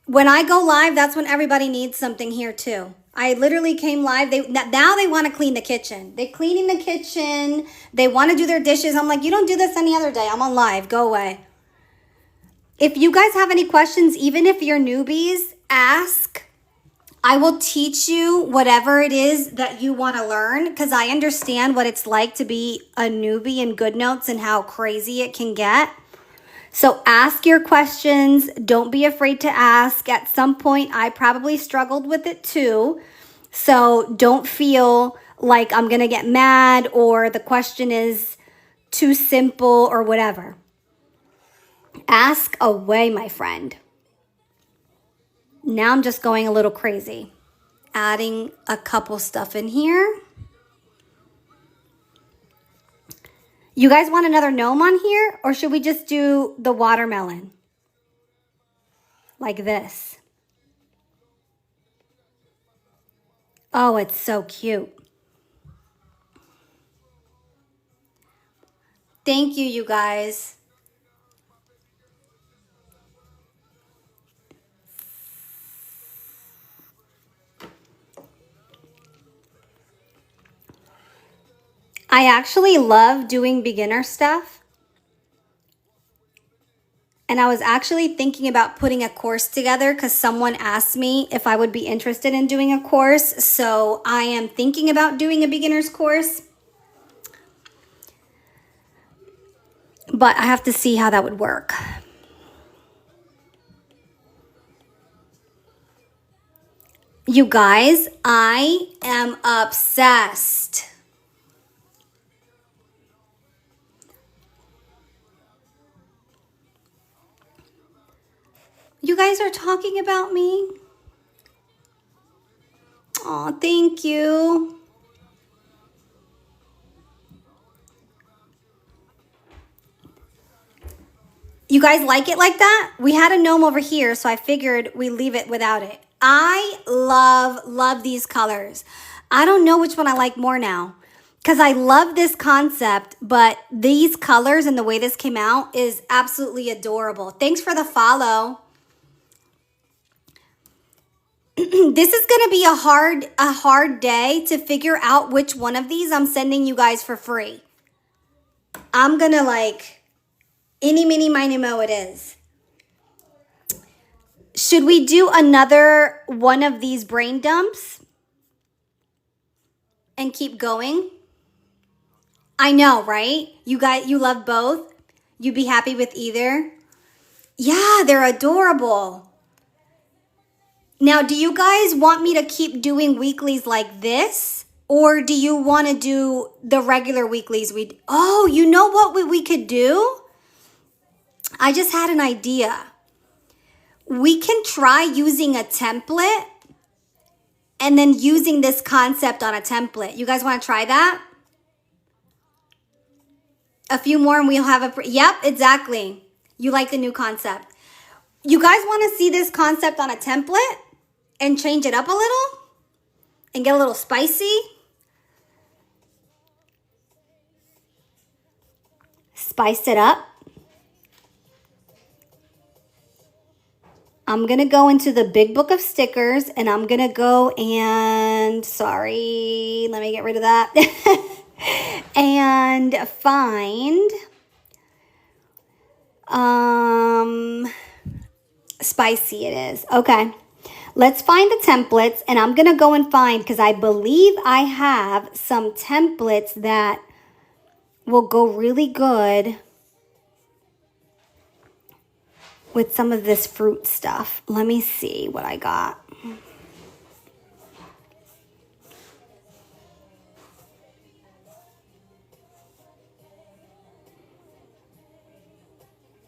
When I go live, that's when everybody needs something here too. I literally came live. Now they want to clean the kitchen. They're cleaning the kitchen. They want to do their dishes. I'm like, you don't do this any other day. I'm on live. Go away. If you guys have any questions, even if you're newbies, ask. I will teach you whatever it is that you want to learn because I understand what it's like to be a newbie in GoodNotes and how crazy it can get. So ask your questions. Don't be afraid to ask. At some point, I probably struggled with it too. So don't feel like I'm going to get mad or the question is too simple or whatever. Ask away, my friend. Now I'm just going a little crazy. Adding a couple stuff in here. You guys want another gnome on here? Or should we just do the watermelon? Like this. Oh, it's so cute. Thank you, you guys. I actually love doing beginner stuff. And I was actually thinking about putting a course together because someone asked me if I would be interested in doing a course. So I am thinking about doing a beginner's course. But I have to see how that would work. You guys, I am obsessed. You guys are talking about me? Oh, thank you. You guys like it like that? We had a gnome over here, so I figured we leave it without it. I love these colors. I don't know which one I like more now because I love this concept, but these colors and the way this came out is absolutely adorable. Thanks for the follow. This is going to be a hard day to figure out which one of these I'm sending you guys for free. I'm going to like eeny, meeny, miny, mo it is. Should we do another one of these brain dumps and keep going? I know, right? You love both. You'd be happy with either. Yeah, they're adorable. Now, do you guys want me to keep doing weeklies like this? Or do you want to do the regular weeklies? Oh, you know what we could do? I just had an idea. We can try using a template and then using this concept on a template. You guys want to try that? A few more and we'll have yep, exactly. You like the new concept. You guys want to see this concept on a template and change it up a little and get a little spicy? Spice it up. I'm going to go into the big book of stickers and I'm going to go and, sorry, let me get rid of that. And find, spicy it is. Okay. Let's find the templates and I'm going to go and find, because I believe I have some templates that will go really good with some of this fruit stuff. Let me see what I got.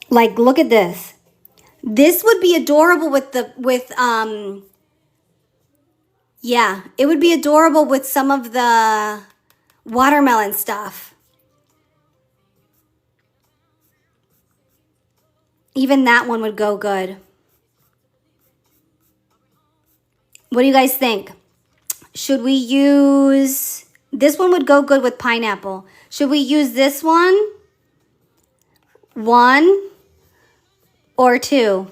Like, look at this. This would be adorable yeah, it would be adorable with some of the watermelon stuff. Even that one would go good. What do you guys think? Should we use, this one would go good with pineapple. Should we use this one? 1 or 2?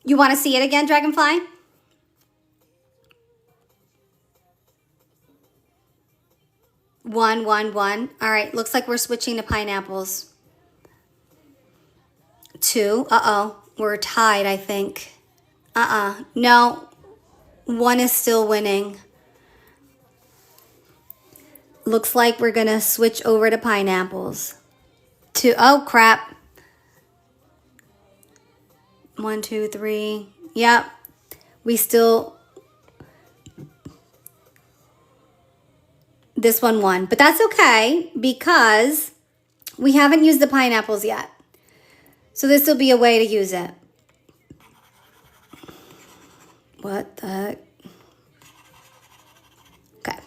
You want to see it again, Dragonfly? One. All right, looks like we're switching to pineapples. 2. Uh-oh, we're tied, I think. No, 1 is still winning. Looks like we're gonna switch over to pineapples. 2, oh crap. 1, 2, 3. Yep. We still, this one won. But that's okay because we haven't used the pineapples yet. So this will be a way to use it. What the heck? Okay.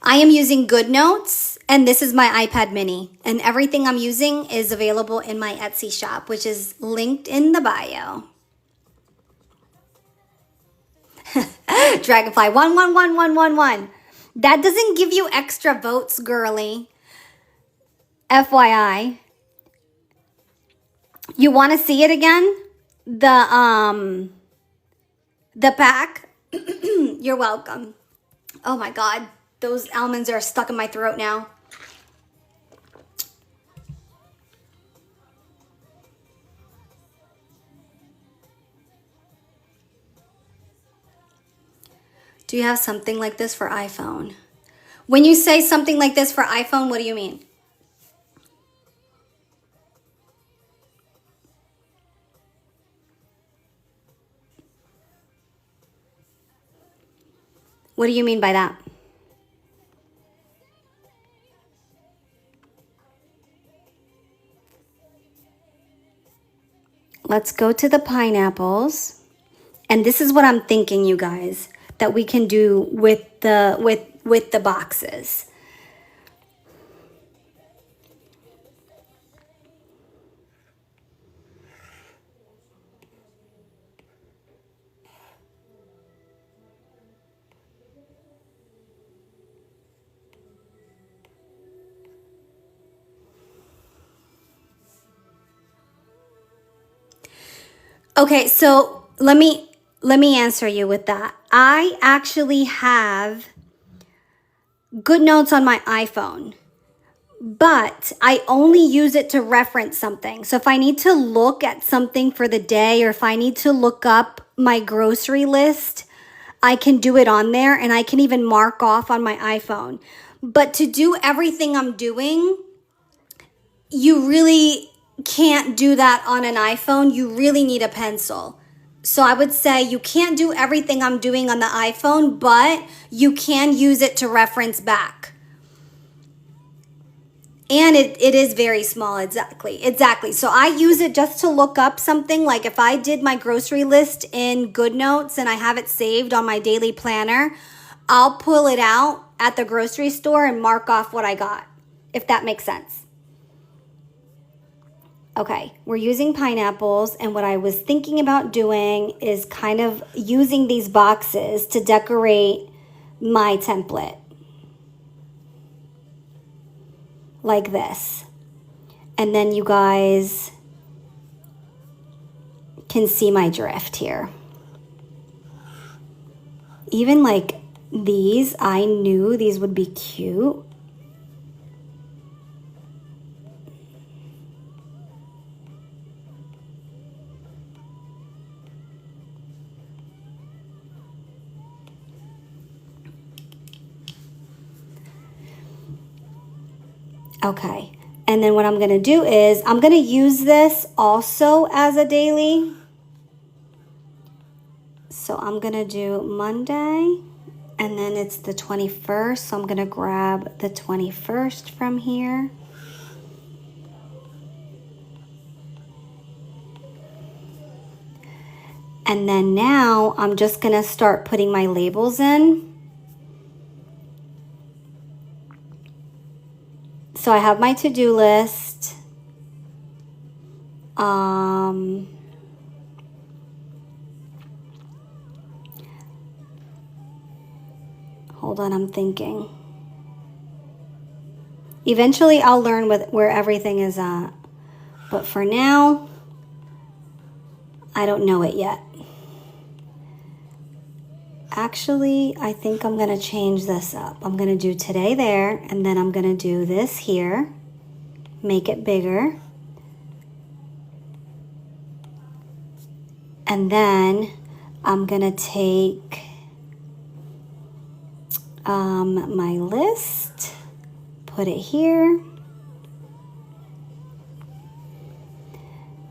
I am using GoodNotes, and this is my iPad mini. And everything I'm using is available in my Etsy shop, which is linked in the bio. Dragonfly, 1. That doesn't give you extra votes, girly. FYI. You want to see it again? The pack? You're welcome. Oh my God. Those almonds are stuck in my throat now. Do you have something like this for iPhone? When you say something like this for iPhone, what do you mean? What do you mean by that? Let's go to the pineapples. And this is what I'm thinking, you guys, that we can do with the boxes. Okay, so let me answer you with that. I actually have GoodNotes on my iPhone, but I only use it to reference something. So if I need to look at something for the day, or if I need to look up my grocery list, I can do it on there, and I can even mark off on my iPhone. But to do everything I'm doing, you really can't do that on an iPhone. You really need a pencil. So I would say you can't do everything I'm doing on the iPhone, but you can use it to reference back. And it is very small, exactly. So I use it just to look up something. Like if I did my grocery list in GoodNotes and I have it saved on my daily planner, I'll pull it out at the grocery store and mark off what I got, if that makes sense. Okay, we're using pineapples, and what I was thinking about doing is kind of using these boxes to decorate my template. like this. And then you guys can see my drift here. Even like these, I knew these would be cute. Okay, and then what I'm gonna do is I'm gonna use this also as a daily. So I'm gonna do Monday, and then it's the 21st. So I'm gonna grab the 21st from here. And then now I'm just gonna start putting my labels in. So I have my to-do list. Hold on, I'm thinking. Eventually I'll learn where everything is at. But for now, I don't know it yet. Actually, I think I'm gonna change this up. I'm gonna do today there, and then I'm gonna do this here. Make it bigger. And then I'm gonna take my list, put it here.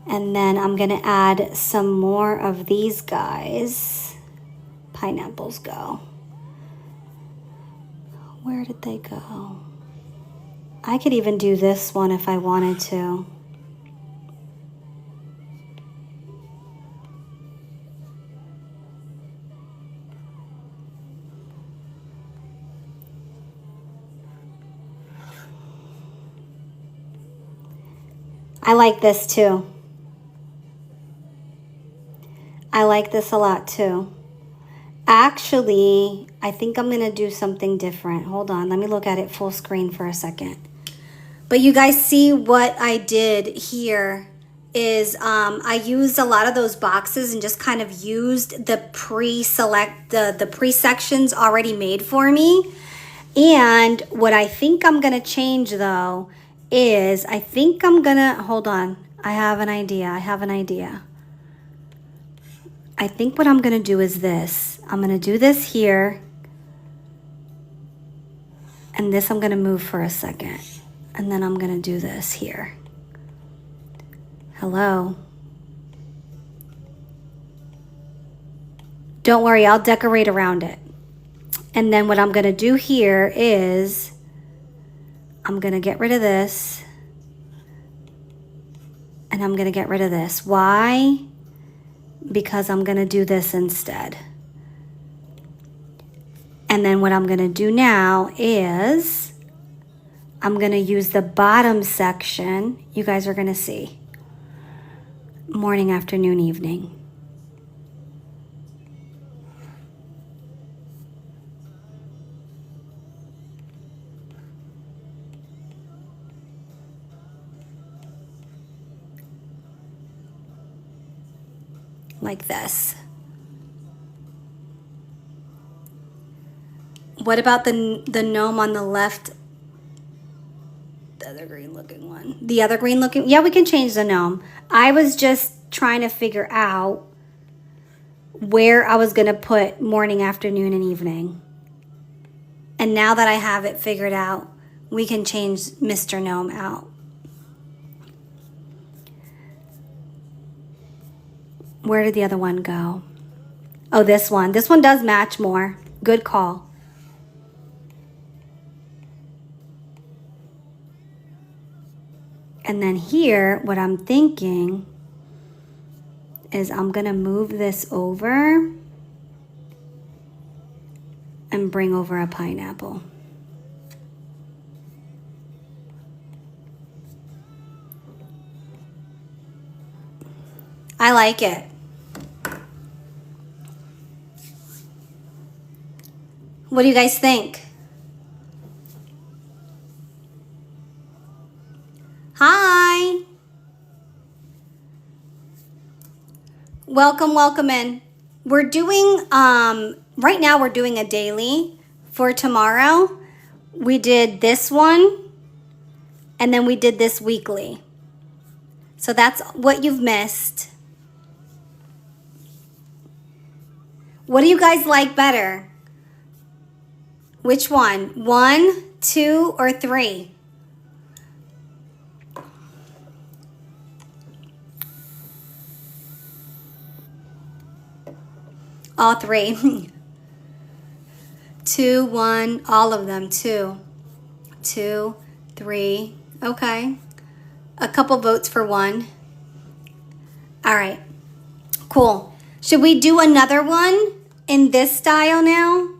And then I'm gonna add some more of these guys. Pineapples go. Where did they go? I could even do this one if I wanted to. I like this too. I like this a lot too. Actually, I think I'm going to do something different. Hold on. Let me look at it full screen for a second. But you guys see what I did here is I used a lot of those boxes and just kind of used the the pre-sections already made for me. And what I think I'm going to change though is I think I'm going to, hold on. I have an idea. I think what I'm going to do is this. I'm going to do this here. And this I'm going to move for a second. And then I'm going to do this here. Hello. Don't worry, I'll decorate around it. And then what I'm going to do here is I'm going to get rid of this. And I'm going to get rid of this. Why? Because I'm going to do this instead. And then what I'm going to do now is I'm going to use the bottom section. You guys are going to see. Morning, afternoon, evening. Like this. What about the gnome on the left? The other green looking one. The other green looking, yeah, we can change the gnome. I was just trying to figure out where I was gonna put morning, afternoon, and evening. And now that I have it figured out, we can change Mr. Gnome out. Where did the other one go? Oh, this one. This one does match more. Good call. And then here, what I'm thinking is I'm gonna move this over and bring over a pineapple. I like it. What do you guys think? Welcome, welcome in. We're doing, right now we're doing a daily for tomorrow. We did this one, and then we did this weekly. So that's what you've missed. What do you guys like better? Which one? 1, 2, or 3? All 3. 2, 1, all of them. 2, 2, 3. Okay. A couple votes for 1. All right. Cool. Should we do another one in this style now?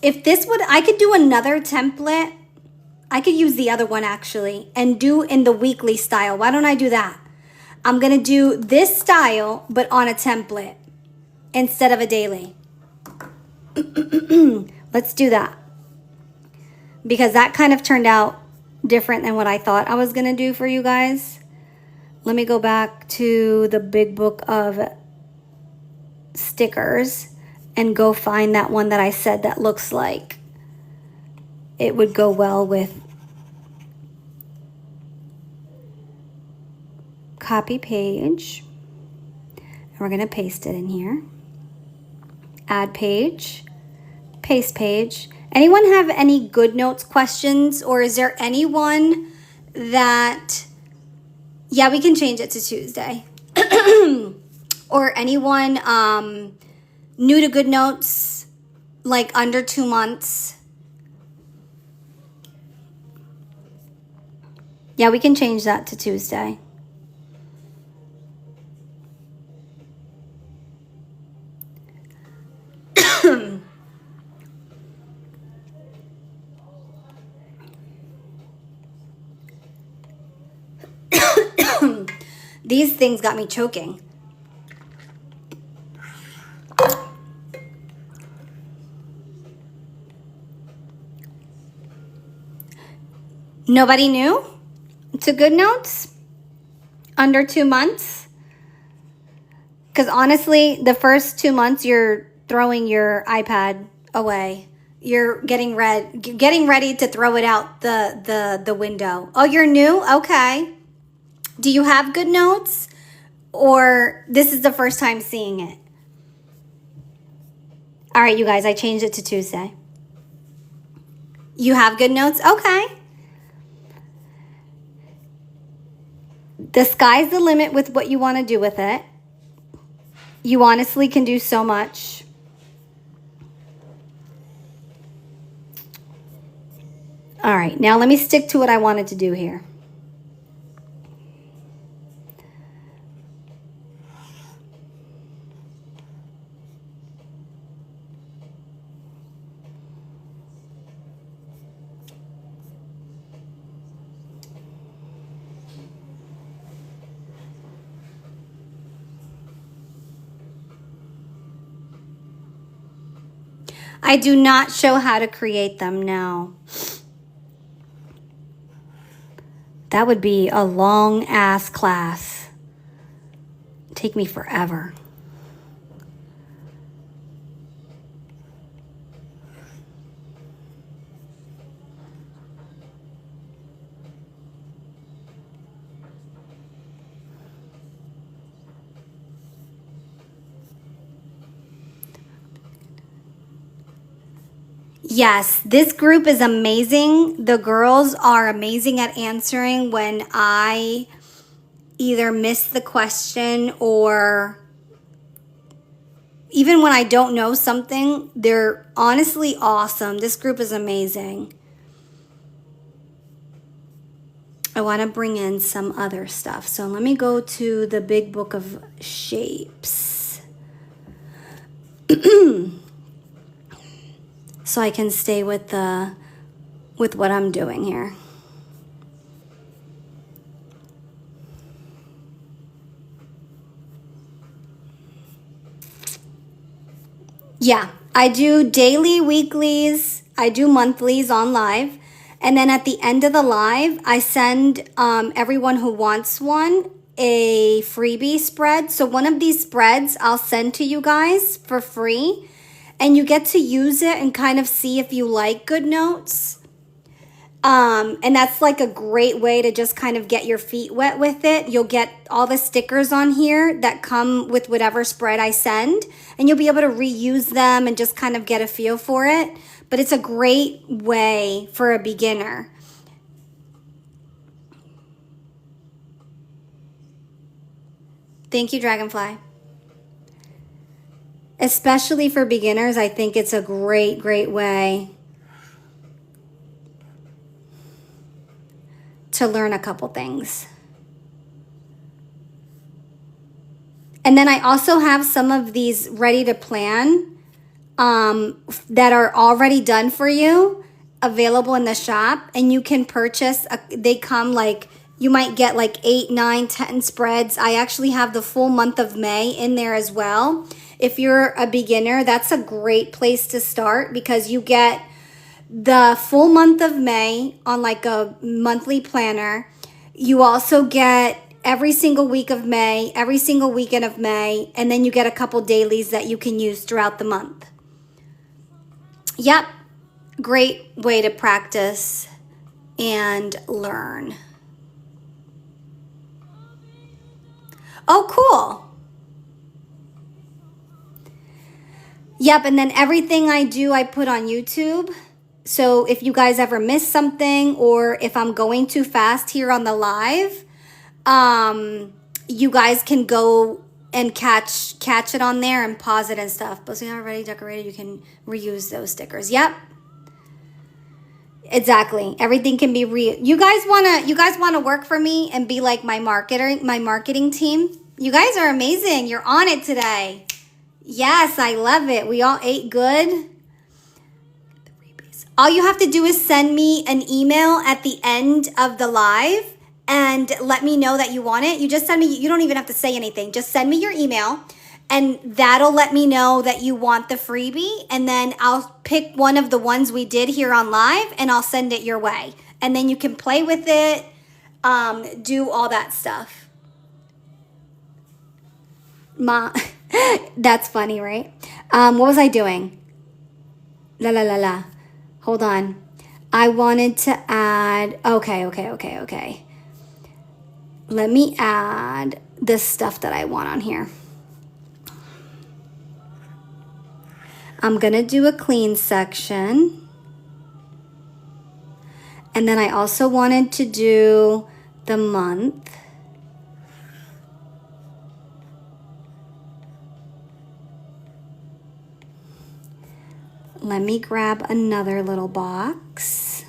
If this would, I could do another template. I could use the other one actually and do in the weekly style. Why don't I do that? I'm going to do this style, but on a template instead of a daily. Let's do that. Because that kind of turned out different than what I thought I was going to do for you guys. Let me go back to the big book of stickers and go find that one that I said that looks like it would go well with. Copy page. And we're going to paste it in here. Add page. Paste page. Anyone have any good notes questions, or is there anyone that, yeah, we can change it to Tuesday. Or anyone new to good notes, like under 2 months? Yeah, we can change that to Tuesday. These things got me choking. Nobody new to good notes? Under 2 months? Because honestly, the first 2 months, you're throwing your iPad away. You're getting ready to throw it out the window. Oh, you're new? Okay. Do you have good notes? Or this is the first time seeing it? All right, you guys, I changed it to Tuesday. You have good notes? Okay. The sky's the limit with what you want to do with it. You honestly can do so much. All right, now let me stick to what I wanted to do here. I do not show how to create them now. That would be a long ass class. Take me forever. Yes, this group is amazing. The girls are amazing at answering when I either miss the question or even when I don't know something. They're honestly awesome. This group is amazing. I want to bring in some other stuff. So let me go to the big book of shapes. So I can stay with what I'm doing here. Yeah, I do daily, weeklies, I do monthlies on live, And then at the end of the live, I send everyone who wants one a freebie spread. So one of these spreads I'll send to you guys for free. And you get to use it and kind of see if you like GoodNotes. And that's like a great way to just kind of get your feet wet with it. You'll get all the stickers on here that come with whatever spread I send, and you'll be able to reuse them and just kind of get a feel for it. But it's a great way for a beginner. Thank you, Dragonfly. Especially for beginners, I think it's a great, great way to learn a couple things. And then I also have some of these ready to plan that are already done for you available in the shop, and you can purchase. They come like, you might get like 8, 9, 10 spreads. I actually have the full month of May in there as well. If you're a beginner, that's a great place to start because you get the full month of May on like a monthly planner. You also get every single week of May, every single weekend of May, and then you get a couple dailies that you can use throughout the month. Yep, great way to practice and learn. Oh, cool. Yep, and then everything I do, I put on YouTube. So if you guys ever miss something, or if I'm going too fast here on the live, you guys can go and catch it on there and pause it and stuff. But so you're already decorated, you can reuse those stickers. Yep. Exactly. Everything can be you guys wanna work for me and be like my marketing team. You guys are amazing. You're on it today. Yes, I love it. We all ate good. All you have to do is send me an email at the end of the live and let me know that you want it. You just send me, you don't even have to say anything. Just send me your email and that'll let me know that you want the freebie. And then I'll pick one of the ones we did here on live and I'll send it your way. And then you can play with it, do all that stuff. That's funny, right? What was I doing? La la la la. Hold on. I wanted to add, okay. Let me add the stuff that I want on here. I'm going to do a clean section. And then I also wanted to do the month. Let me grab another little box.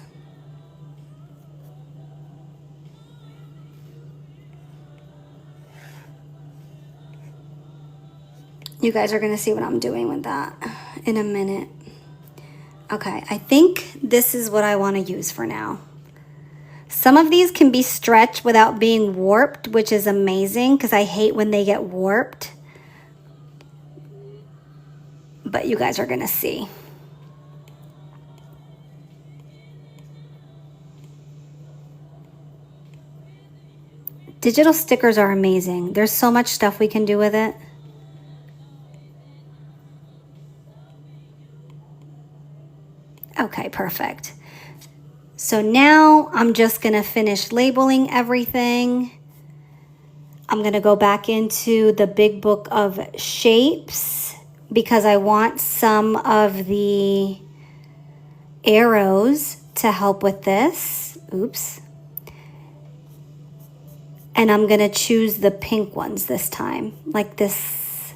You guys are going to see what I'm doing with that in a minute. Okay, I think this is what I want to use for now. Some of these can be stretched without being warped, which is amazing because I hate when they get warped. But you guys are going to see. Digital stickers are amazing. There's so much stuff we can do with it. Okay, perfect. So now I'm just going to finish labeling everything. I'm going to go back into the big book of shapes because I want some of the arrows to help with this. Oops. And I'm going to choose the pink ones this time, like this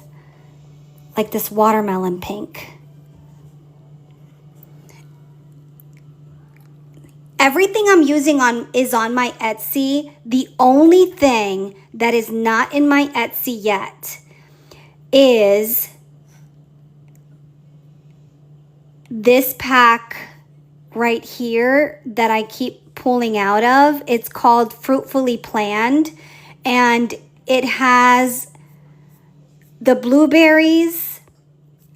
watermelon pink. Everything I'm using is on my Etsy. The only thing that is not in my Etsy yet is this pack right here that I keep pulling out of. It's called Fruitfully Planned, and it has the blueberries.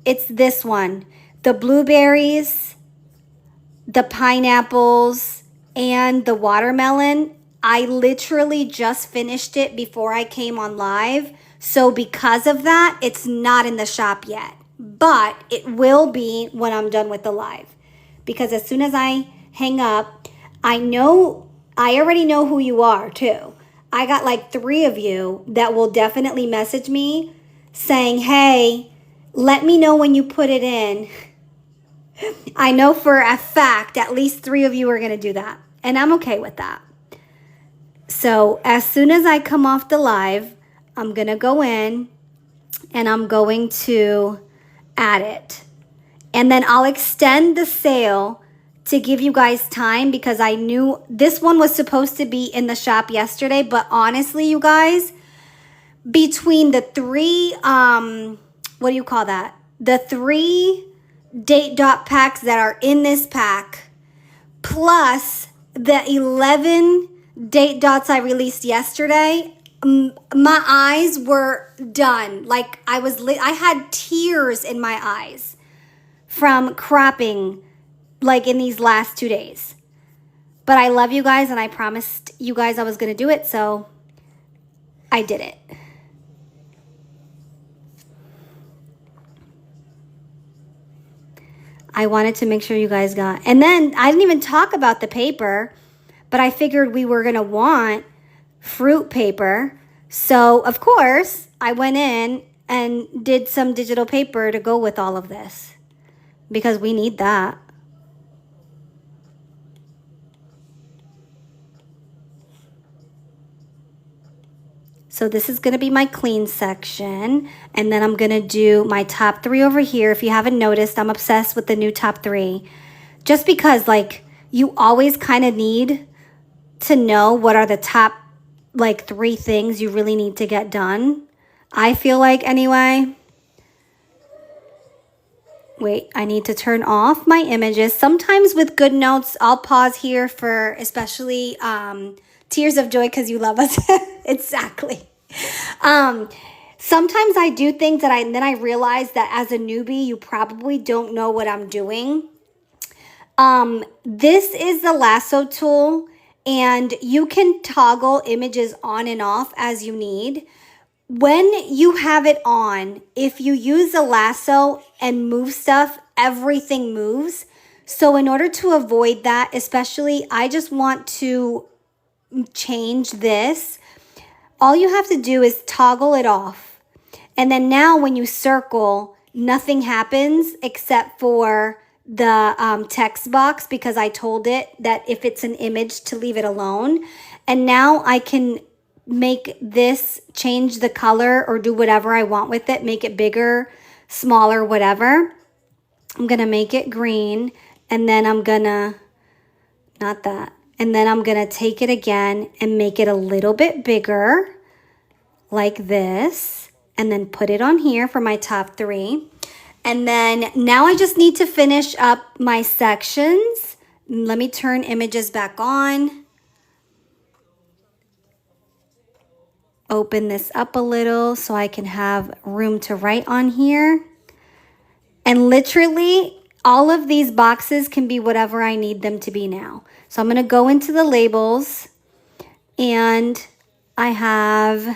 It's this one. The blueberries, the pineapples, and the watermelon, I literally just finished it before I came on live. So because of that, it's not in the shop yet. But it will be when I'm done with the live. Because as soon as I hang up, I already know who you are too. I got like 3 of you that will definitely message me saying, hey, let me know when you put it in. I know for a fact at least 3 of you are going to do that. And I'm okay with that. So as soon as I come off the live, I'm going to go in and I'm going to add it. And then I'll extend the sale to give you guys time because I knew this one was supposed to be in the shop yesterday. But honestly, you guys, between the 3, what do you call that? The 3 date dot packs that are in this pack, plus the 11 date dots I released yesterday, my eyes were done. Like I had tears in my eyes from cropping like in these last 2 days. But I love you guys and I promised you guys I was going to do it, so I did it. I wanted to make sure you guys got. And then I didn't even talk about the paper, but I figured we were going to want fruit paper. So, of course, I went in and did some digital paper to go with all of this because we need that. So this is going to be my clean section. And then I'm going to do my top 3 over here. If you haven't noticed, I'm obsessed with the new top 3. Just because, like, you always kind of need to know what are the top, like, 3 things you really need to get done. I feel like, anyway. Wait, I need to turn off my images. Sometimes with GoodNotes, I'll pause here for especially tears of joy because you love us. Exactly. Sometimes I do things that then I realize that as a newbie, you probably don't know what I'm doing. This is the lasso tool and you can toggle images on and off as you need. When you have it on, if you use a lasso and move stuff, everything moves. So in order to avoid that, especially, I just want to change this. All you have to do is toggle it off. And then now when you circle, nothing happens except for the text box because I told it that if it's an image to leave it alone. And now I can make this, change the color or do whatever I want with it, make it bigger, smaller, whatever. I'm going to make it green and then I'm going to, not that. And then I'm going to take it again and make it a little bit bigger like this. And then put it on here for my top 3. And then now I just need to finish up my sections. Let me turn images back on. Open this up a little so I can have room to write on here. And literally all of these boxes can be whatever I need them to be now. So I'm going to go into the labels and I'm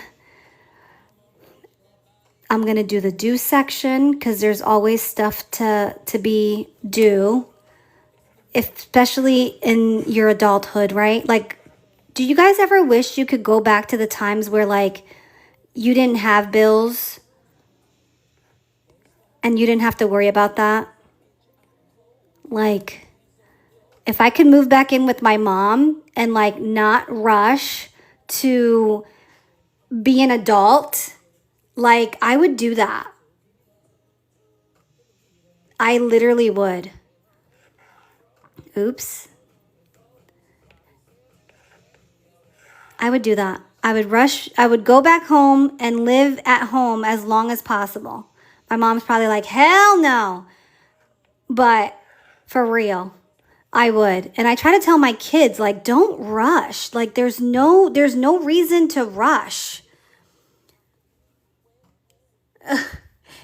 going to do the do section because there's always stuff to be due, especially in your adulthood, right? Like, do you guys ever wish you could go back to the times where like you didn't have bills and you didn't have to worry about that? Like, if I could move back in with my mom and like not rush to be an adult, like I would do that. I literally would. Oops. I would do that. I would go back home and live at home as long as possible. My mom's probably like, hell no. But for real, I would. And I try to tell my kids, like, don't rush. Like, there's no reason to rush.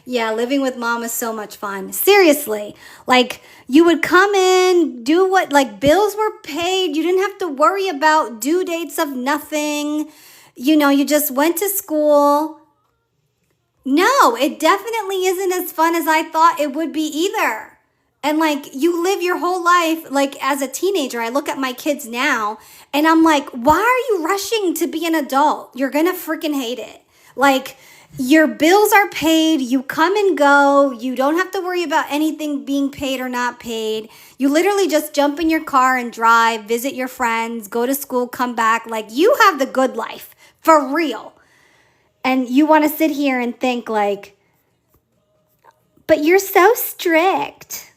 Yeah, living with mom is so much fun. Seriously. Like, you would come in, do what, like, bills were paid. You didn't have to worry about due dates of nothing. You know, you just went to school. No, it definitely isn't as fun as I thought it would be either. And like, you live your whole life, like as a teenager, I look at my kids now and I'm like, why are you rushing to be an adult? You're gonna freaking hate it. Like, your bills are paid, you come and go, you don't have to worry about anything being paid or not paid. You literally just jump in your car and drive, visit your friends, go to school, come back. Like, you have the good life, for real. And you want to sit here and think like, but you're so strict.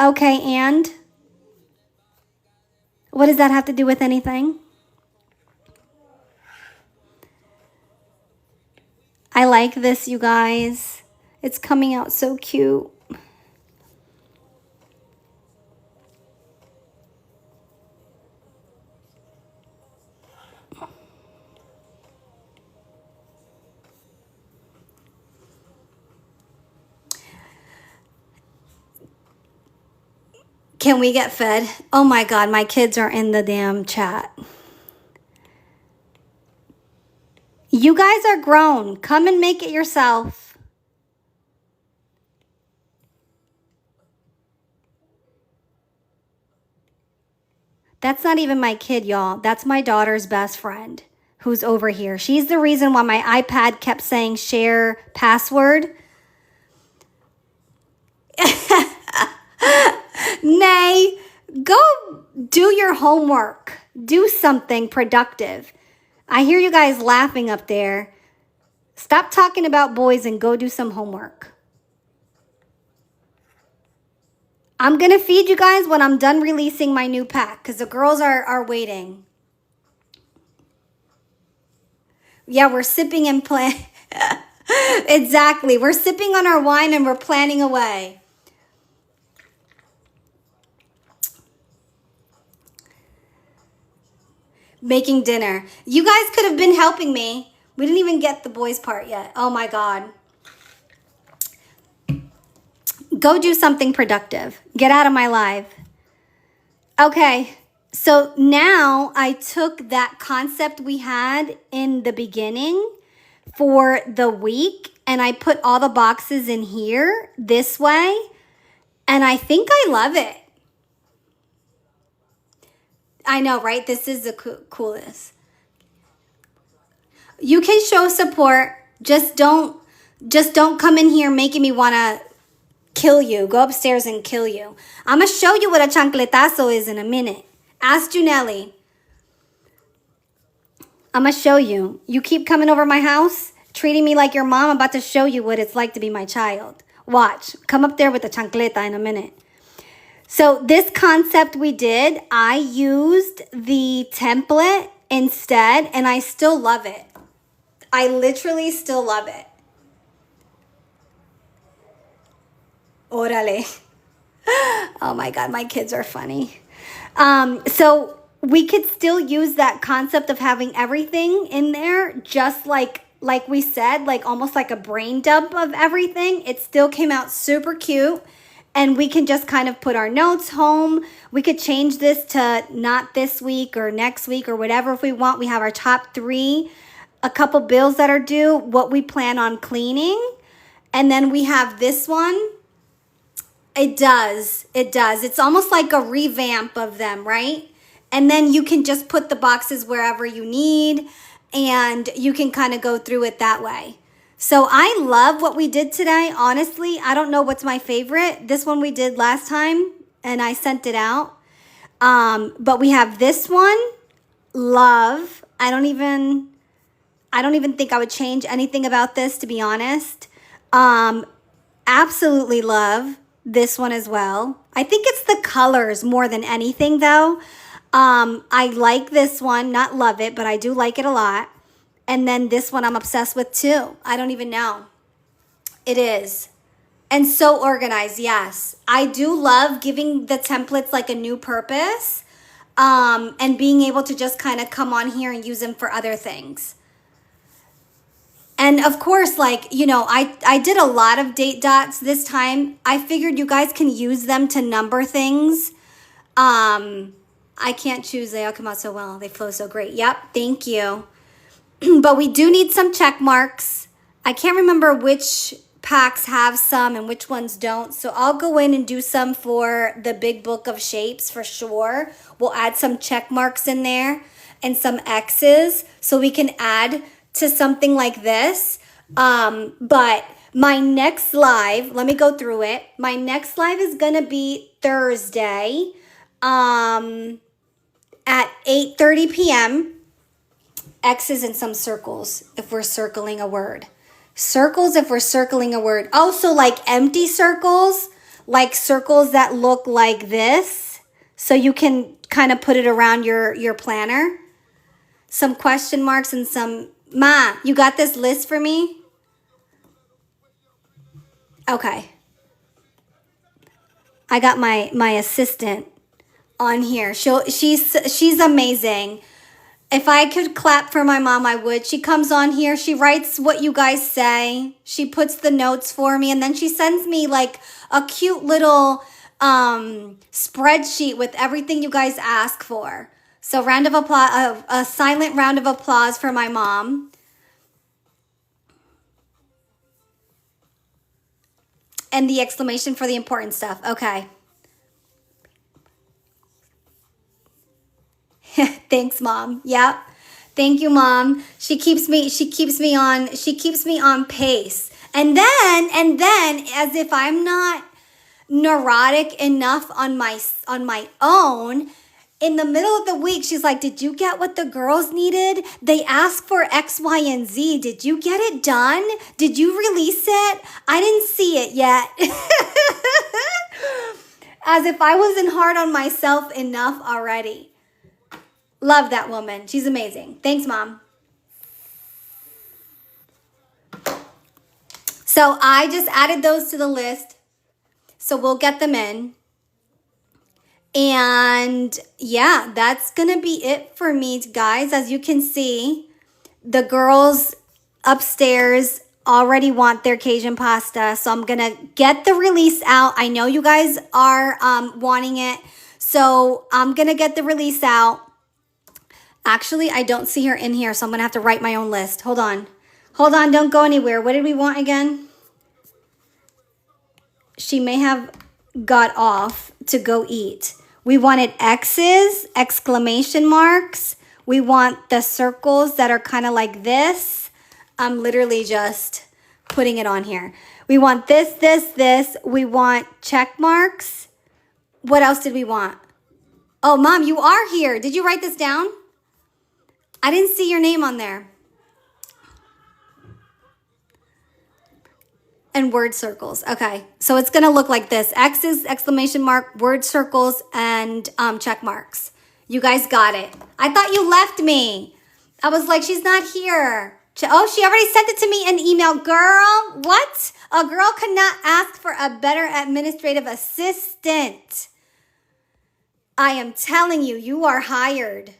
Okay, and what does that have to do with anything? I like this, you guys. It's coming out so cute. Can we get fed? Oh my God, my kids are in the damn chat. You guys are grown. Come and make it yourself. That's not even my kid, y'all. That's my daughter's best friend who's over here. She's the reason why my iPad kept saying share password. Nay, go do your homework. Do something productive. I hear you guys laughing up there. Stop talking about boys and go do some homework. I'm going to feed you guys when I'm done releasing my new pack because the girls are waiting. Yeah, we're sipping and plan. Exactly. We're sipping on our wine and we're planning away. Making dinner. You guys could have been helping me. We didn't even get the boys part yet. Oh my God. Go do something productive. Get out of my live. Okay. So now I took that concept we had in the beginning for the week and I put all the boxes in here this way. And I think I love it. I know, right? This is the coolest. You can show support. Just don't come in here making me want to kill you. Go upstairs and kill you. I'm going to show you what a chancletazo is in a minute. Ask Junelli. I'm going to show you. You keep coming over my house, treating me like your mom. I'm about to show you what it's like to be my child. Watch. Come up there with the chancleta in a minute. So this concept we did, I used the template instead, and I still love it. I literally still love it. Órale. Oh my God, my kids are funny. So we could still use that concept of having everything in there, just like we said, like almost like a brain dump of everything. It still came out super cute. And we can just kind of put our notes home. We could change this to not this week or next week or whatever if we want. We have our top 3, a couple bills that are due, what we plan on cleaning. And then we have this one. It does. It's almost like a revamp of them, right? And then you can just put the boxes wherever you need and you can kind of go through it that way. So I love what we did today. Honestly, I don't know what's my favorite. This one we did last time and I sent it out. But we have this one, love. I don't even think I would change anything about this, to be honest. Absolutely love this one as well. I think it's the colors more than anything though. I like this one, not love it, but I do like it a lot. And then this one I'm obsessed with too. I don't even know. It is. And so organized, yes. I do love giving the templates like a new purpose and being able to just kind of come on here and use them for other things. And of course, like, I did a lot of date dots this time. I figured you guys can use them to number things. I can't choose. They all come out so well. They flow so great. Yep. Thank you. But we do need some check marks. I can't remember which packs have some and which ones don't. So I'll go in and do some for the big book of shapes for sure. We'll add some check marks in there and some X's so we can add to something like this. But my next live, let me go through it. My next live is going to be Thursday at 8:30 p.m. X's and some circles if we're circling a word. Circles if we're circling a word. Also, like empty circles, like circles that look like this. So you can kind of put it around your planner. Some question marks and some... Ma, you got this list for me? Okay. I got my assistant on here. She's amazing. If I could clap for my mom, I would. She comes on here. She writes what you guys say. She puts the notes for me. And then she sends me like a cute little spreadsheet with everything you guys ask for. So round of applause, a silent round of applause for my mom. And the exclamation for the important stuff. Okay. Thanks, Mom. Yep. Thank you, Mom. She keeps me on pace. And then as if I'm not neurotic enough on my own, in the middle of the week, she's like, "Did you get what the girls needed? They asked for X, Y, and Z. Did you get it done? Did you release it? I didn't see it yet." As if I wasn't hard on myself enough already. Love that woman. She's amazing. Thanks, Mom. So I just added those to the list. So we'll get them in. And yeah, that's going to be it for me, guys. As you can see, the girls upstairs already want their Cajun pasta. So I'm going to get the release out. I know you guys are wanting it. So I'm going to get the release out. Actually, I don't see her in here, so I'm going to have to write my own list. Hold on. Hold on, don't go anywhere. What did we want again? She may have got off to go eat. We wanted X's, exclamation marks. We want the circles that are kind of like this. I'm literally just putting it on here. We want this, this, this. We want check marks. What else did we want? Oh, Mom, you are here. Did you write this down? I didn't see your name on there. And word circles. Okay. So it's going to look like this. X's, exclamation mark, word circles, and check marks. You guys got it. I thought you left me. I was like, she's not here. Oh, she already sent it to me in email. Girl, what? A girl could not ask for a better administrative assistant. I am telling you, you are hired.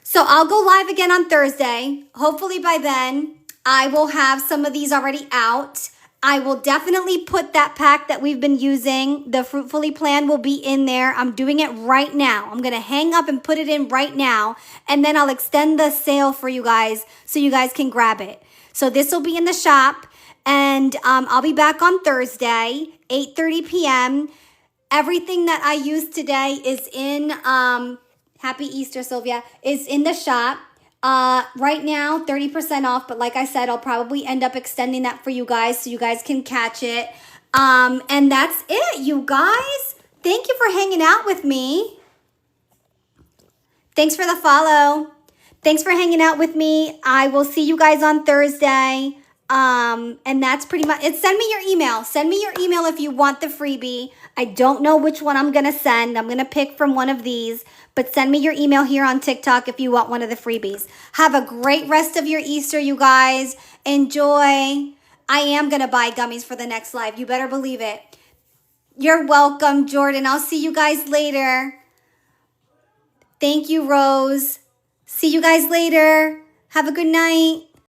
So I'll go live again on Thursday. Hopefully by then, I will have some of these already out. I will definitely put that pack that we've been using. The Fruitfully plan will be in there. I'm doing it right now. I'm going to hang up and put it in right now. And then I'll extend the sale for you guys so you guys can grab it. So this will be in the shop. And I'll be back on Thursday, 8:30 p.m. Everything that I used today is in... Happy Easter, Sylvia, is in the shop. Right now, 30% off. But like I said, I'll probably end up extending that for you guys so you guys can catch it. And that's it, you guys. Thank you for hanging out with me. Thanks for the follow. Thanks for hanging out with me. I will see you guys on Thursday. And that's pretty much it. Send me your email. Send me your email if you want the freebie. I don't know which one I'm going to send. I'm going to pick from one of these. But send me your email here on TikTok if you want one of the freebies. Have a great rest of your Easter, you guys. Enjoy. I am going to buy gummies for the next live. You better believe it. You're welcome, Jordan. I'll see you guys later. Thank you, Rose. See you guys later. Have a good night.